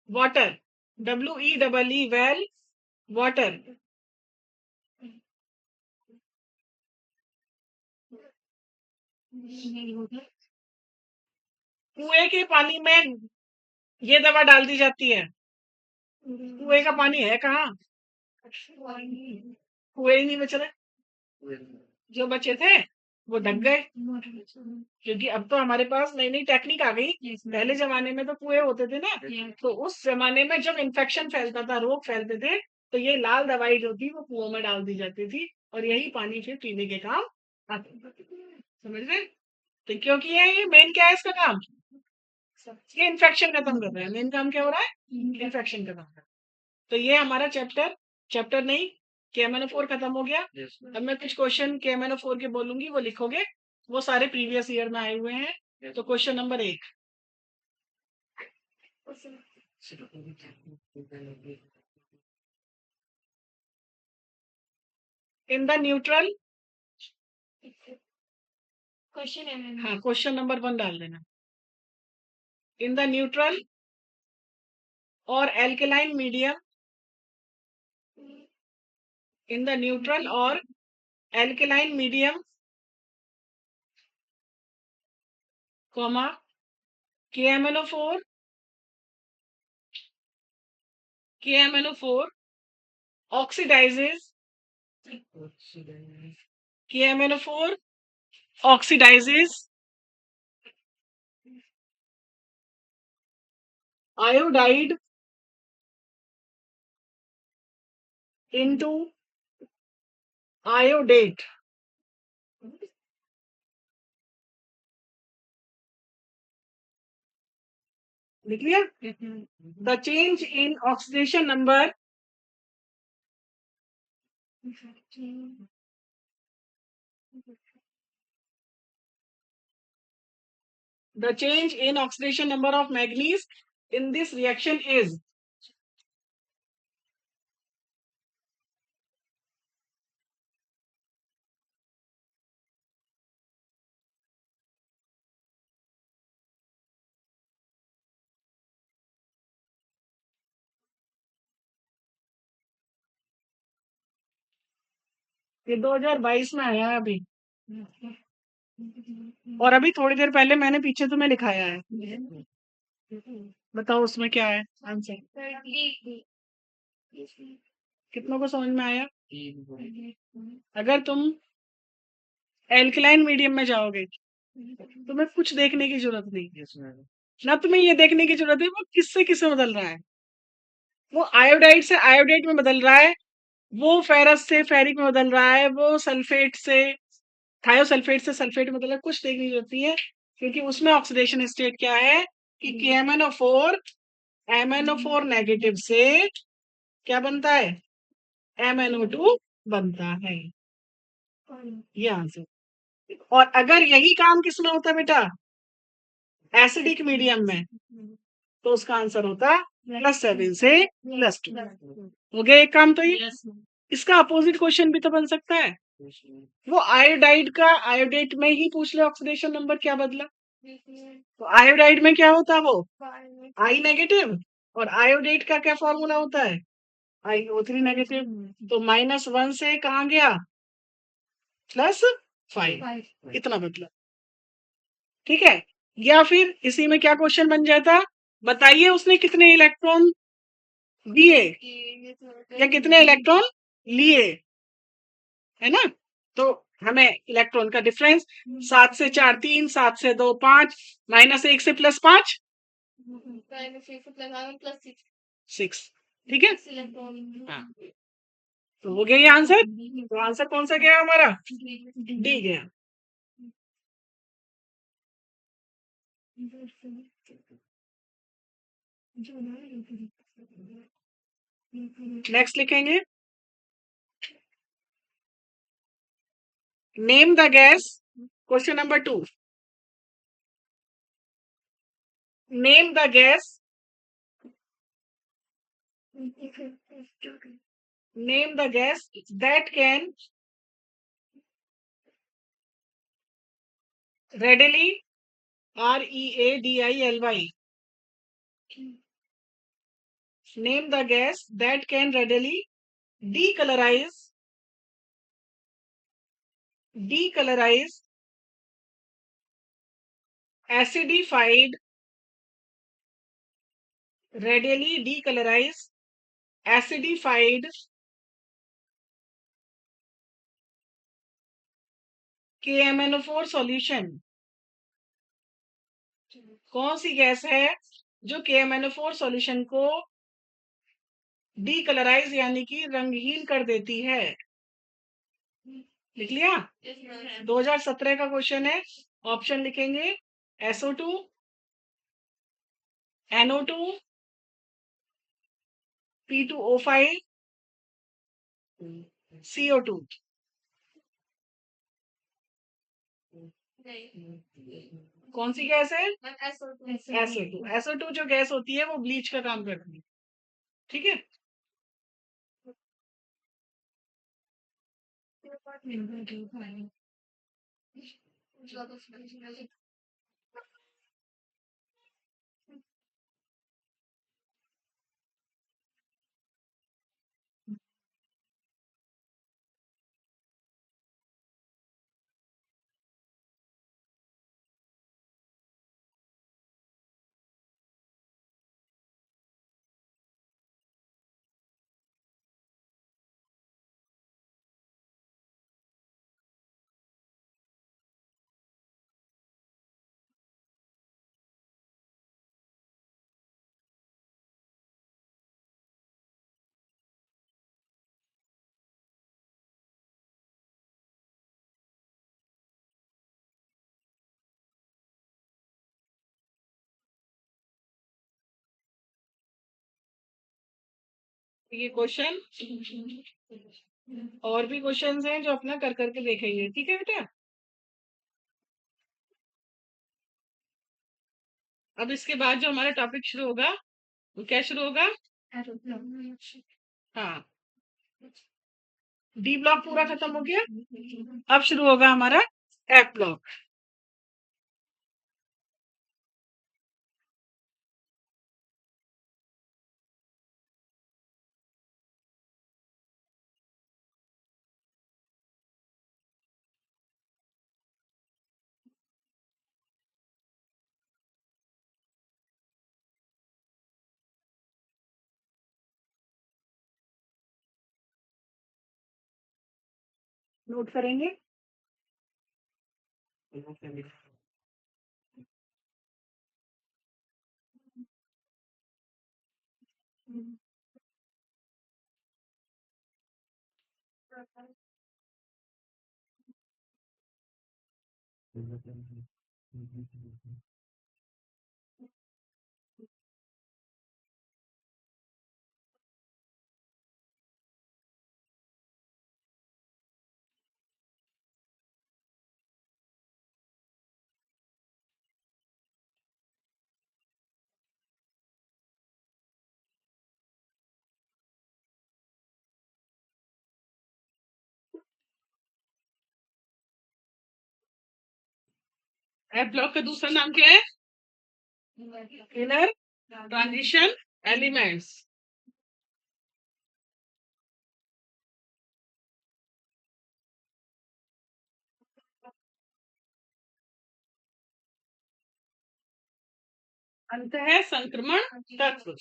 water, WEEE, well water। कुएं के पानी में ये दवा डाल दी जाती है। कुएं का पानी है कहाँ? कुएं ही नहीं बच रहे, जो बचे थे वो ढक गए, क्योंकि अब तो हमारे पास नई नई टेक्निक आ गई। पहले जमाने में तो कुएं होते थे ना, तो उस जमाने में जब इन्फेक्शन फैलता था, रोग फैलते थे, तो ये लाल दवाई जो थी वो कुओं में डाल दी जाती थी, और यही पानी फिर पीने के काम आते, समझ रहे? तो क्योंकि ये मेन क्या है इसका काम? ये इन्फेक्शन खत्म कर रहा है। मेन काम क्या हो रहा है? इन्फेक्शन खत्म कर। तो ये हमारा चैप्टर नहीं, KMnO4 खत्म हो गया। Yes. अब मैं कुछ क्वेश्चन KMnO4 के बोलूंगी, वो लिखोगे। वो सारे प्रीवियस ईयर में आए हुए हैं। तो question number 1, in the neutral. Question है मैम। हाँ, क्वेश्चन नंबर 1 डाल देना। इन द न्यूट्रल और alkaline medium, in the neutral और alkaline medium, comma KMnO4 oxidizes KMnO4 oxidizes iodide into iodate. लिख लिया? The change in oxidation number of manganese in this reaction is ये 2022 में आया है अभी, और अभी थोड़ी देर पहले मैंने पीछे तुम्हें लिखाया है। बताओ उसमें क्या है आंसर? कितनों को समझ में आया? अगर तुम एल्कलाइन मीडियम में जाओगे, तुम्हें कुछ देखने की जरूरत नहीं, ना तुम्हें ये देखने की जरूरत है वो किससे बदल रहा है। वो आयोडाइड से आयोडेट में बदल रहा है, वो फेरस से फेरिक में बदल रहा है, वो सल्फेट से थायोसल्फेट से सल्फेट में बदल रहा है। कुछ देखने की जरूरत नहीं है, क्योंकि उसमें ऑक्सीडेशन स्टेट क्या है कि KMnO4 MnO4 नेगेटिव से क्या बनता है? MnO2 बनता है। ये आंसर। और अगर यही काम किसमें होता है बेटा? एसिडिक मीडियम में, तो उसका आंसर होता +7 से +2। हो गया एक काम। तो ये इसका अपोजिट क्वेश्चन भी तो बन सकता है। वो आयोडाइड का आयोडेट में ही पूछ ले ऑक्सीडेशन नंबर क्या बदला। तो आयोडाइड में क्या होता है? वो I नेगेटिव, और आयोडेट का क्या फॉर्मूला होता है? iO3 negative. तो -1 से कहाँ गया? +5, इतना बदला। ठीक है। या फिर इसी में क्या क्वेश्चन बन जाता? बताइए उसने कितने इलेक्ट्रॉन दिए या कितने इलेक्ट्रॉन लिए, है ना? तो हमें इलेक्ट्रॉन का डिफरेंस 7 से 4 3, 7 से 2 5, -1 से +5 6। ठीक है। हाँ, तो हो गया ये आंसर। तो आंसर कौन सा गया हमारा? डी गया। नेक्स्ट लिखेंगे, name the gas. Question number 2, name the gas, name the gas that can readily, READILY, name the gas that can readily decolorize acidified, readily decolorize acidified KMnO4 solution। कौन सी gas है जो KMnO4 solution को decolourise यानी कि रंगहीन कर देती है? लिख लिया? 2017 का क्वेश्चन है। ऑप्शन लिखेंगे SO2, NO2, P2O5, CO2। नहीं कौन सी गैस है? SO2 SO2। SO2 जो गैस होती है वो ब्लीच का काम करती है, ठीक है। ये क्वेश्चन और भी क्वेश्चंस हैं जो अपना कर करके देखेंगे, ठीक है बेटा। अब इसके बाद जो हमारा टॉपिक शुरू होगा वो क्या शुरू होगा? हाँ, डी ब्लॉक पूरा खत्म हो गया, अब शुरू होगा हमारा एफ ब्लॉक। नोट करेंगे। एफ ब्लॉक का दूसरा नाम क्या है? Inner transition elements. अंत है संक्रमण तत्व।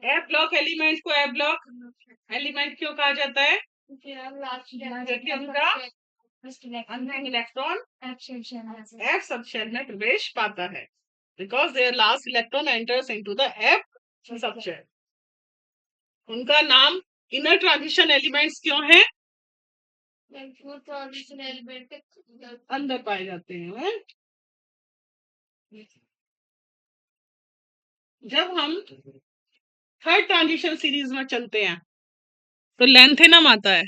एफ ब्लॉक एलिमेंट को एफ ब्लॉक एलिमेंट क्यों कहा जाता है? क्योंकि उनका अंतिम इलेक्ट्रॉन एफ सबशेल में प्रवेश पाता है, because their last electron enters into the F subshell. उनका नाम इनर ट्रांजिशन एलिमेंट्स क्यों है? अंदर पाए जाते हैं। जब हम थर्ड ट्रांजिशन सीरीज में चलते हैं तो लेंथेनम आता है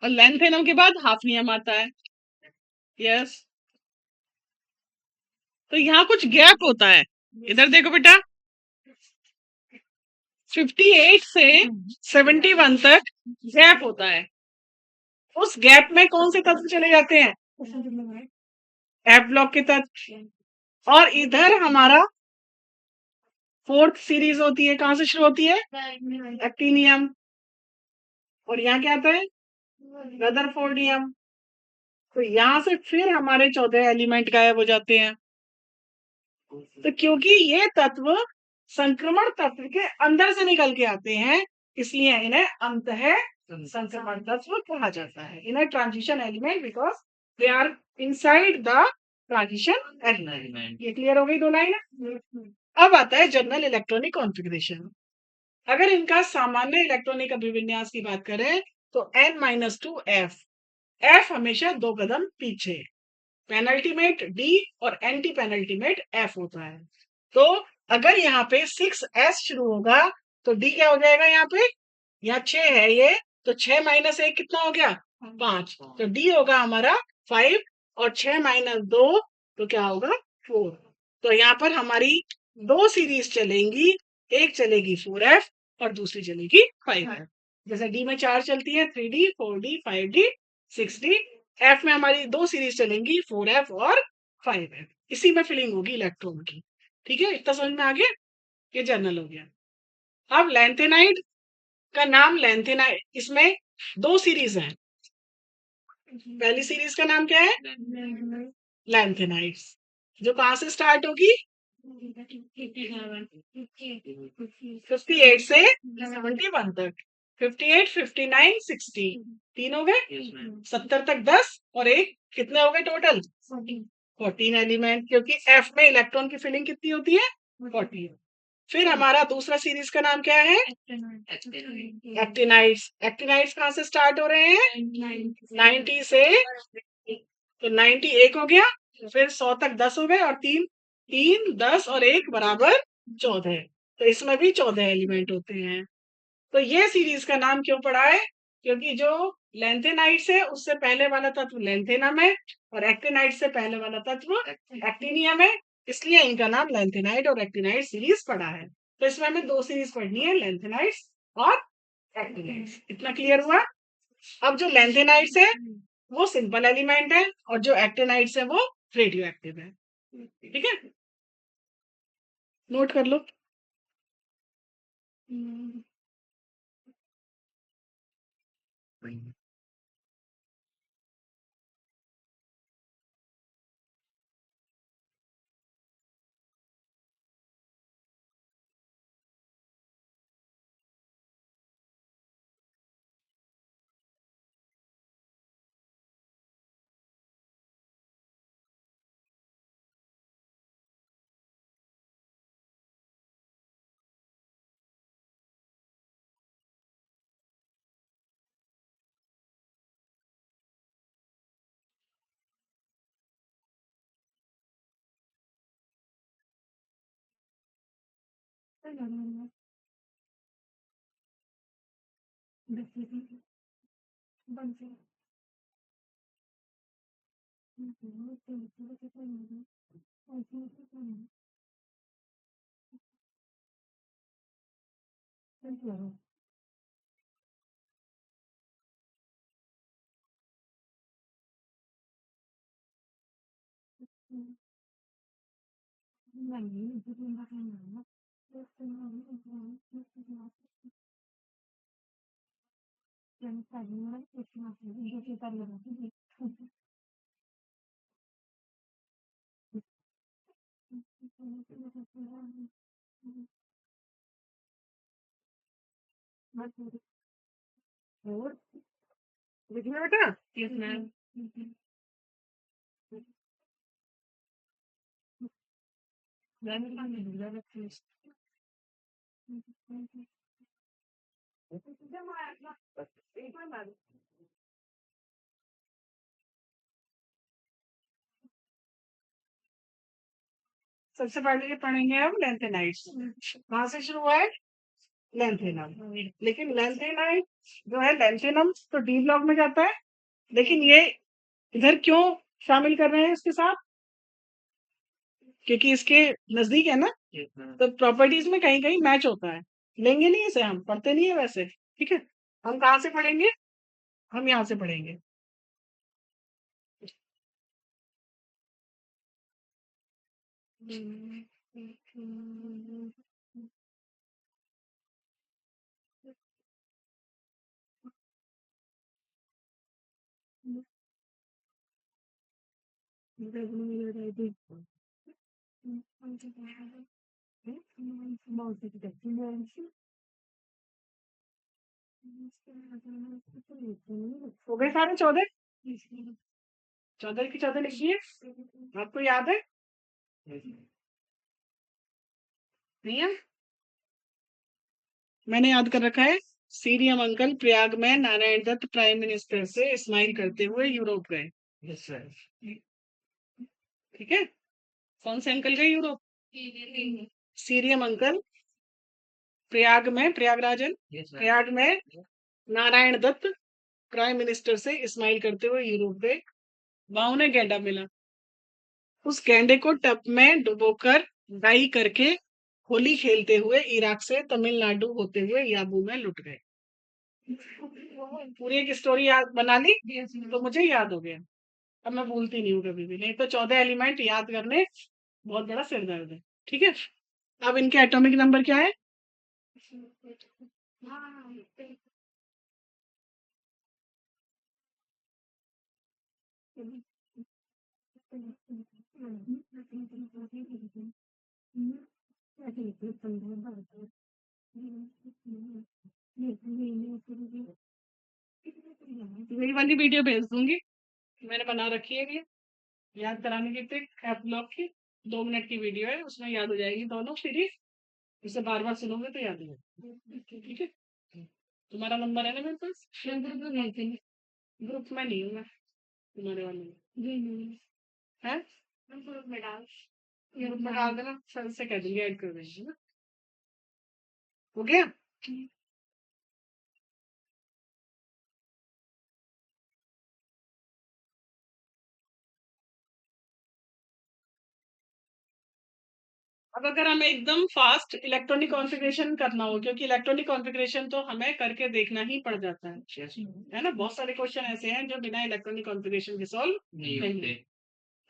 और लेंथेनम के बाद हाफनियम आता है। यस, तो यहाँ कुछ गैप होता है। इधर देखो बेटा, 58 से 71 तक गैप होता है। उस गैप में कौन से तत्व चले जाते हैं? एफ ब्लॉक के तत्व। और इधर हमारा फोर्थ सीरीज होती है, कहां से शुरू होती है? एक्टिनियम। और यहाँ क्या आता है? रदरफोर्डियम। तो यहाँ से फिर हमारे 14 एलिमेंट गायब हो जाते हैं। तो क्योंकि ये तत्व संक्रमण तत्व के अंदर से निकल के आते हैं, इसलिए इन्हें अंतः संक्रमण तत्व कहा जाता है। इन्हें transition element because they are inside the transition element. ये क्लियर हो गई 2 लाइन। अब आता है जनरल इलेक्ट्रॉनिक कॉन्फ़िगरेशन। अगर इनका सामान्य इलेक्ट्रॉनिक अभिविन्यास की बात करें तो n-2 f, f हमेशा 2 कदम पीछे, पेनल्टीमेट d और एंटी पेनल्टीमेट f होता है। तो अगर यहाँ पे 6s शुरू होगा तो d क्या हो जाएगा? यहाँ पे यहाँ 6 है ये, तो 6 माइनस 1 कितना हो गया? 5। तो d होगा हमारा 5 और 6 माइनस 2 तो क्या होगा? 4। तो यहाँ पर हमारी 2 सीरीज चलेंगी, एक चलेगी 4f और दूसरी चलेगी 5f। जैसे d में 4 चलती है, 3d, 4d, 5d, 6d। f में हमारी 2 सीरीज चलेंगी, 4f और 5f। इसी में फिलिंग होगी इलेक्ट्रॉन की। ठीक है, इतना समझ में आ गया? ये जर्नल हो गया। अब लैंथेनाइड का नाम लैंथेनाइड, इसमें 2 सीरीज हैं। पहली सीरीज का नाम क्या है? लैंथेनाइड्स, जो कहां से स्टार्ट होगी? 58 से 71 तक। 58, 59, 60 तीन हो गए। 70 तक 10 और एक, कितने हो गए टोटल? 14 एलिमेंट, क्योंकि एफ में इलेक्ट्रॉन की फिलिंग कितनी होती है? 14। फिर हमारा दूसरा सीरीज का नाम क्या है? एक्टिनाइड्स। एक्टिनाइड्स कहाँ से स्टार्ट हो रहे हैं? 90 से, तो 90 एक हो गया, फिर 100 तक 10 हो गए और 3, 10 और 1 बराबर 14। तो इसमें भी 14 एलिमेंट होते हैं। तो ये सीरीज का नाम क्यों पड़ा है? क्योंकि जो लैंथेनाइड्स है उससे पहले वाला तत्व लैंथेनम है और एक्टिनाइड से पहले वाला तत्व एक्टिनियम है, इसलिए इनका नाम लैंथेनाइड और एक्टिनाइड सीरीज पड़ा है। तो इसमें हमें 2 सीरीज पढ़नी है, लैंथेनाइड्स और एक्टिनाइड्स। इतना क्लियर हुआ? अब जो लैंथेनाइड्स है वो सिंपल एलिमेंट है और जो एक्टिनाइड्स है वो रेडियो एक्टिव है। ठीक है, नोट कर लो। लिख लो बेटा। सबसे पहले ये पढ़ेंगे हम लैंथेनाइड्स। कहाँ से शुरू हुआ है? लैंथेनम। लेकिन लैंथेनाइड जो है, लैंथेनम तो डी ब्लॉक में जाता है, लेकिन ये इधर क्यों शामिल कर रहे हैं इसके साथ? क्योंकि इसके नजदीक है ना, तो प्रॉपर्टीज में कहीं कहीं मैच होता है। लेंगे नहीं इसे, हम पढ़ते नहीं है वैसे। ठीक है, हम कहाँ से पढ़ेंगे? हम यहाँ से पढ़ेंगे। हो गए सारे 14? चौधरी की चौधरी लिख दिए, आपको याद है? नहीं है? मैंने याद कर रखा है। सीरियम अंकल प्रयाग में नारायण दत्त प्राइम मिनिस्टर से स्माइल करते हुए यूरोप गए। Yes, sir. ठीक है, कौन से अंकल गए यूरोप? सीरियम अंकल प्रयाग में, प्रयागराजन Yes, sir. प्रयाग में नारायण दत्त प्राइम मिनिस्टर से स्माइल करते हुए यूरोप गए। वहां उन्हें गैंडा मिला। उस गैंडे को टब में डुबोकर डाई करके होली खेलते हुए इराक से तमिलनाडु होते हुए याबू में लुट गए। पूरी एक स्टोरी याद बना ली तो मुझे याद हो गया। अब मैं भूलती नहीं हूँ कभी भी, नहीं तो 14 एलिमेंट याद करने बहुत बड़ा सिर दर्द है। ठीक है, अब इनके एटॉमिक नंबर क्या है? मेरी वाली वीडियो भेज दूंगी, मैंने बना रखी है ये याद कराने की ट्रिक ऐप लॉक की। 2 मिनट की वीडियो है, उसमें याद हो जाएगी दोनों सीरीज। इसे बार बार सुनोगे तो याद हो जाएगा। ठीक है, तुम्हारा नंबर है ना मेरे पास? ग्रुप में नहीं हूँ मैं तुम्हारे वाले में है। ग्रुप में डाल देना, सर से कह देंगे ऐड कर देंगे ना। हो गया? अब अगर हमें एकदम फास्ट इलेक्ट्रॉनिक कॉन्फ़िगरेशन करना हो, क्योंकि इलेक्ट्रॉनिक कॉन्फ़िगरेशन तो हमें करके देखना ही पड़ जाता है ना। बहुत सारे क्वेश्चन ऐसे हैं जो बिना इलेक्ट्रॉनिक कॉन्फ़िगरेशन के सॉल्व नहीं नहीं होते। है।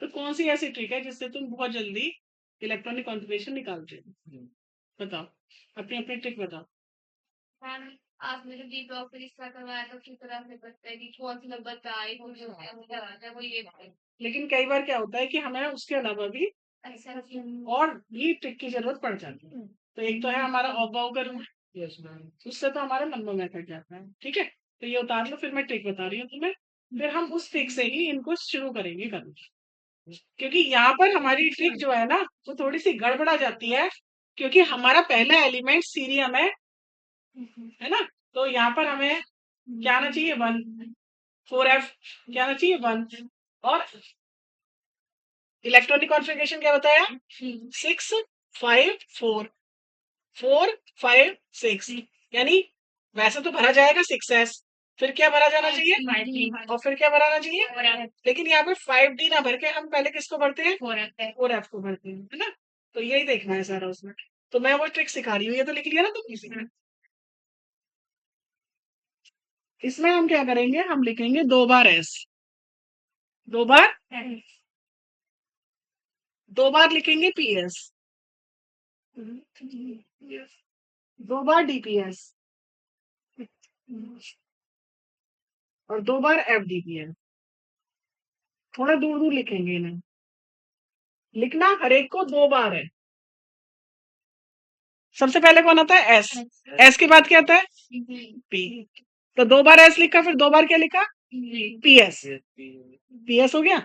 तो कौन सी ऐसी ट्रिक है जिससे तुम बहुत जल्दी इलेक्ट्रॉनिक कॉन्फ़िगरेशन निकालते हो? बताओ, अपनी अपनी ट्रिक बताओ। मैम, आपने जो डी ब्लॉक रिश्ता करवाया था किस तरह से करते हैं कि कौन सी नंबर पे आई वो जो है वो ये बताइए। लेकिन कई बार क्या होता है कि हमें उसके अलावा भी अच्छा जी। और भी ट्रिक की जरूरत पड़ जाती है। तो एक तो है हमारा ऑफ का रूल, Yes, ma'am. उससे तो हमारा लंबा मेथड जाता है। ठीक है, तो ये उतार लो, फिर मैं ट्रिक बता रही हूँ तुम्हें। फिर हम उस ट्रिक से ही इनको शुरू करेंगे करना, क्योंकि यहाँ पर हमारी ट्रिक जो है ना वो थोड़ी सी गड़बड़ा जाती है, क्योंकि हमारा पहला एलिमेंट सीरियम है ना। तो यहाँ पर हमें क्या आना चाहिए? 1। 4f क्या आना चाहिए? 1। और इलेक्ट्रॉनिक कॉन्फ़िगरेशन क्या बताया? 6 5 4 4 5 6, यानी वैसे तो भरा जाएगा 6s, फिर क्या भरा जाना चाहिए? और फिर क्या भराना चाहिए? लेकिन यहाँ पे 5d ना भर के हम पहले किसको भरते हैं? 4f को भरते हैं, है ना। तो यही देखना है सारा उसमें। तो मैं वो ट्रिक सिखा रही हूँ, ये तो लिख लिया ना तुमने। इसमें हम क्या करेंगे? हम लिखेंगे 2 बार s, 2 बार, 2 बार लिखेंगे ps, 2 बार dps और 2 बार fdps। थोड़ा दूर दूर लिखेंगे इन्हें, लिखना हर एक को 2 बार है। सबसे पहले कौन आता है? एस। एस के बाद क्या आता है? पी। तो 2 बार एस लिखा, फिर 2 बार क्या लिखा? पीएस। पीएस हो गया।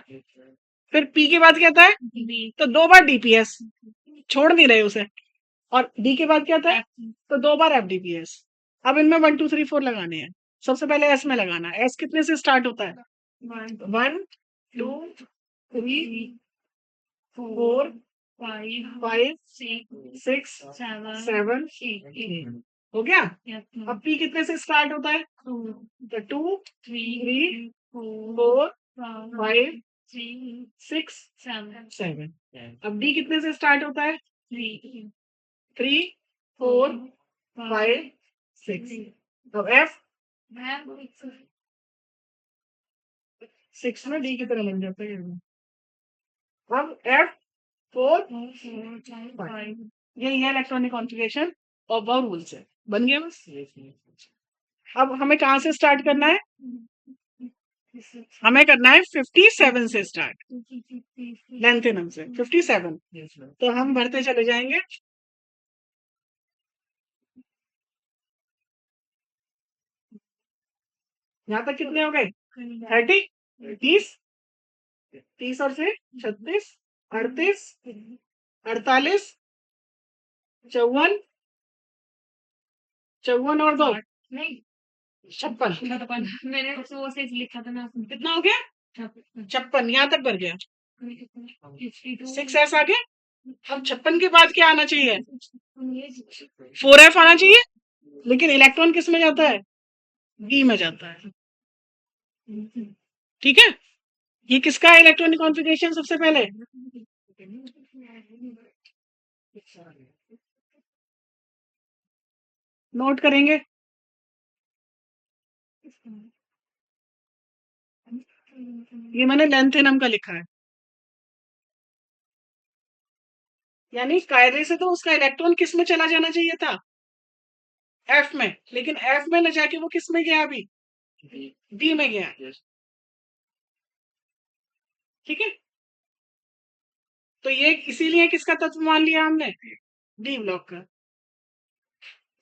फिर पी के बाद क्या आता है? तो 2 बार डीपीएस, छोड़ नहीं रहे उसे। और डी के बाद क्या आता है? तो 2 बार एफडीपीएस। अब इनमें 1 2 3 4 लगाने हैं। सबसे पहले एस में लगाना है। एस कितने से स्टार्ट होता है? 1 2 3 4 5 6 7 8। हो गया। अब पी कितने से स्टार्ट होता है? तो 2 3 4 5 6 7। अब डी कितने से स्टार्ट होता है? 3 4 5 6। अब एफ 6 में डी की तरह बन जाता है। अब एफ 4 5। यही है इलेक्ट्रॉनिक कॉन्फ़िगरेशन और वह रूल्स है। बन गया बस। अब हमें कहाँ से स्टार्ट करना है? हमें करना है 57 से स्टार्ट, लेंथेनम से 57। Yes, ma'am. तो हम भरते चले जाएंगे। यहाँ तक कितने हो गए? 30 30 30 और से 36, 38, 48, 54, 54 और 2, नहीं 56। मैंने तो वो से लिखा था ना उसमें। कितना हो गया? 56, यहाँ तक भर गया। 6s आ गया। अब 56 के बाद क्या आना चाहिए? 4f आना चाहिए, लेकिन इलेक्ट्रॉन किस में जाता है? डी में जाता है। ठीक है, ये किसका है इलेक्ट्रॉनिक कॉन्फ़िगरेशन सबसे पहले? नोट करेंगे। ये मैंने लेंथेनम का लिखा है, यानी कायदे से तो उसका इलेक्ट्रॉन किस में चला जाना चाहिए था? एफ में, लेकिन एफ में न जाके वो किस में गया? अभी डी में गया। ठीक है, तो ये इसीलिए किसका तत्व मान लिया हमने? डी ब्लॉक का।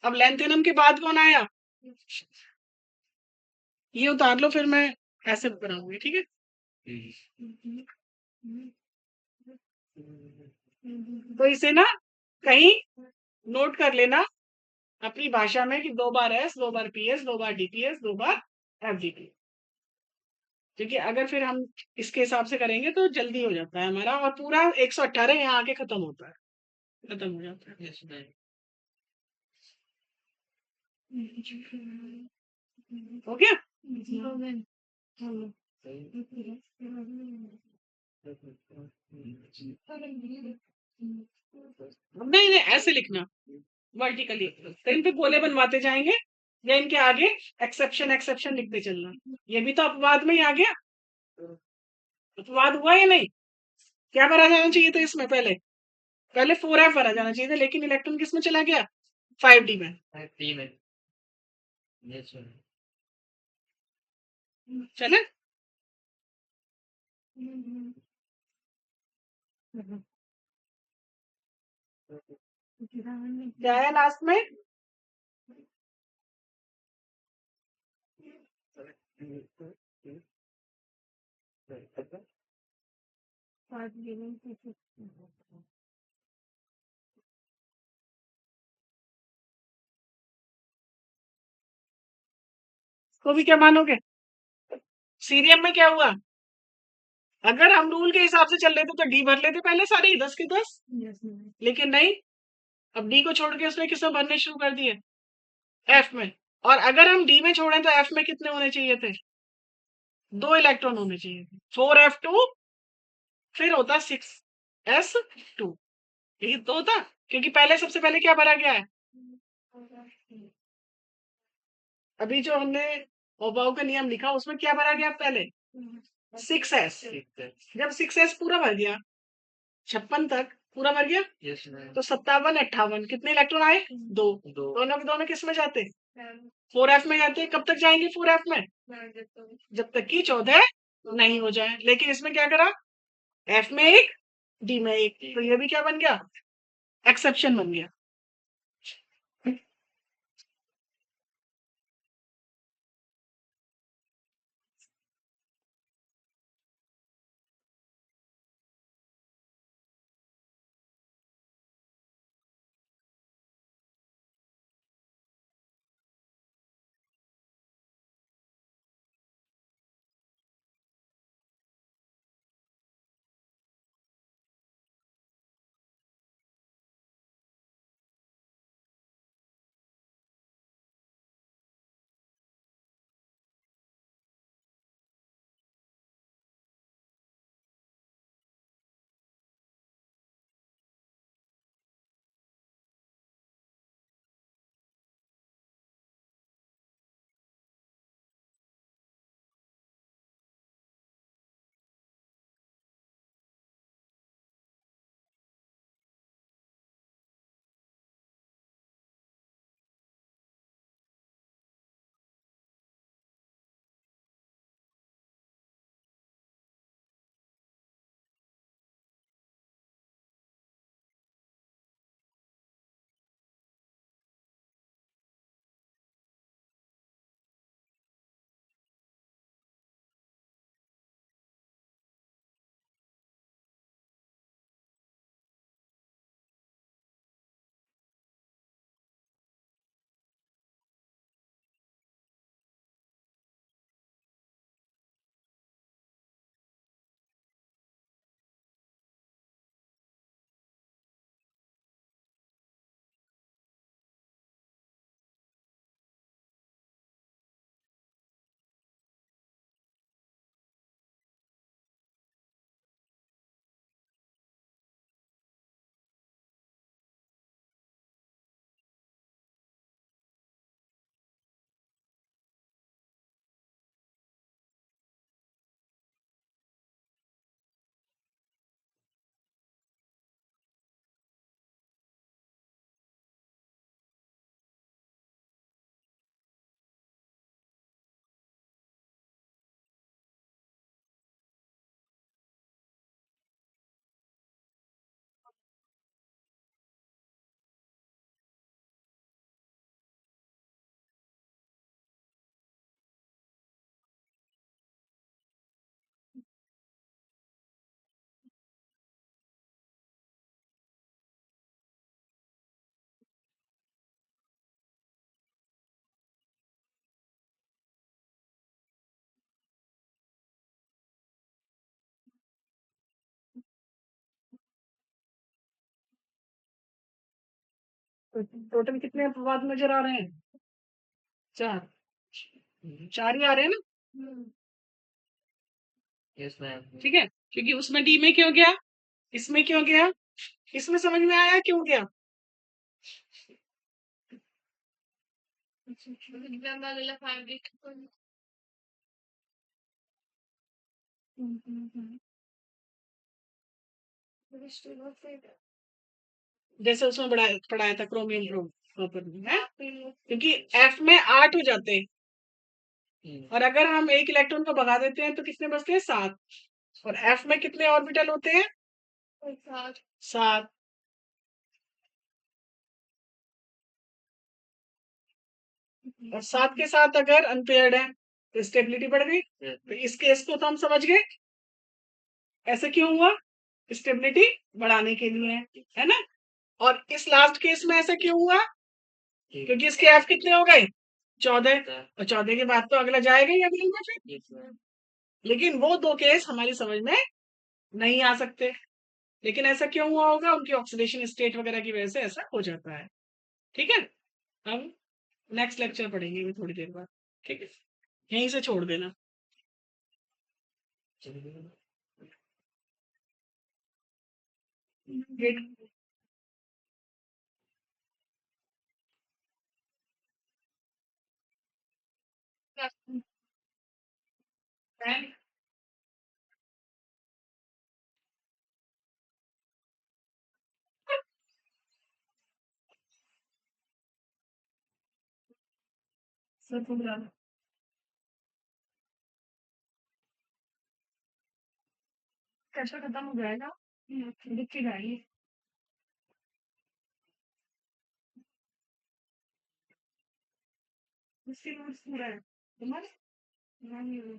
अब लेंथेनम के बाद कौन आया? ये उतार लो, फिर मैं ऐसे बनाऊंगी। ठीक है, तो इसे ना कहीं नोट कर लेना अपनी भाषा में कि 2 बार एस, 2 बार पीएस, 2 बार डीपीएस, 2 बार एफडीपी। क्योंकि अगर फिर हम इसके हिसाब से करेंगे तो जल्दी हो जाता है हमारा, और पूरा 118 यहाँ आके खत्म होता है, खत्म हो जाता है। हो गया? नहीं नहीं, ऐसे लिखना वर्टिकली, तो इन पे गोले बनवाते जाएंगे, या इनके आगे एक्सेप्शन एक्सेप्शन लिखते चलना। ये भी तो अपवाद में ही आ गया। अपवाद हुआ या नहीं? क्या भरा जाना चाहिए था इसमें? पहले पहले 4f भरा जाना चाहिए था, लेकिन इलेक्ट्रॉन किस में चला गया? 5d में। चले, क्या है लास्ट में? को भी क्या मानोगे? सीरियम में क्या हुआ? अगर हम रूल के हिसाब से चल रहे थे तो डी भर लेते पहले सारे 10 के 10, लेकिन नहीं, अब डी को छोड़ के उसने किसमें भरने शुरू कर दिए? एफ में। और अगर हम डी में छोड़ें तो एफ में कितने होने चाहिए थे? 2 इलेक्ट्रॉन होने चाहिए थे। 4f2 फिर होता 6s2, यही तो होता, क्योंकि पहले सबसे पहले क्या भरा गया है? अभी जो हमने ओबाउ का नियम लिखा उसमें क्या भरा गया पहले? 6s। जब 6s पूरा भर गया, 56 तक पूरा भर गया, तो 57 58 कितने इलेक्ट्रॉन आए? 2। दोनों के दोनों किस में जाते? 4f में जाते। कब तक जाएंगे 4f में? जब तक कि 14 नहीं हो जाए। लेकिन इसमें क्या करा? f में एक, डी में एक, तो ये भी क्या बन गया? एक्सेप्शन बन गया। तो टोटल कितने अपवाद नजर आ रहे हैं? 4 4 ही आ रहे हैं ना? Yes ma'am. ठीक है, क्योंकि उसमें डी में क्यों गया, इसमें क्यों गया, इसमें समझ में आया क्यों गया? फैब्रिक जैसे उसमें पढ़ाया था क्रोमियम प्रॉपर है, क्योंकि एफ में 8 हो जाते हैं और अगर हम एक इलेक्ट्रॉन को भगा देते हैं तो कितने बचते हैं? 7। और एफ में कितने ऑर्बिटल होते हैं? 7। और 7 के साथ अगर अनपेयर्ड है तो स्टेबिलिटी बढ़ गई। तो इस केस को तो हम समझ गए ऐसे क्यों हुआ, स्टेबिलिटी बढ़ाने के लिए है ना। और इस लास्ट केस में ऐसा क्यों हुआ, क्योंकि इसके एफ कितने हो गए? 14। और 14 के बाद तो अगला जाएगा ही अगले में फिर। लेकिन वो 2 केस हमारी समझ में नहीं आ सकते। लेकिन ऐसा क्यों हुआ होगा, उनकी ऑक्सीडेशन स्टेट वगैरह की वजह से ऐसा हो जाता है। ठीक है, हम नेक्स्ट लेक्चर पढ़ेंगे अभी थोड़ी देर बाद। ठीक है, यहीं से छोड़ देना। गेट सर कैसा खत्म हो जाएगा, लिख के जाइए। उसके नोट्स पूरा है तुम्हारे बनाने का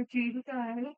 चीज क्या है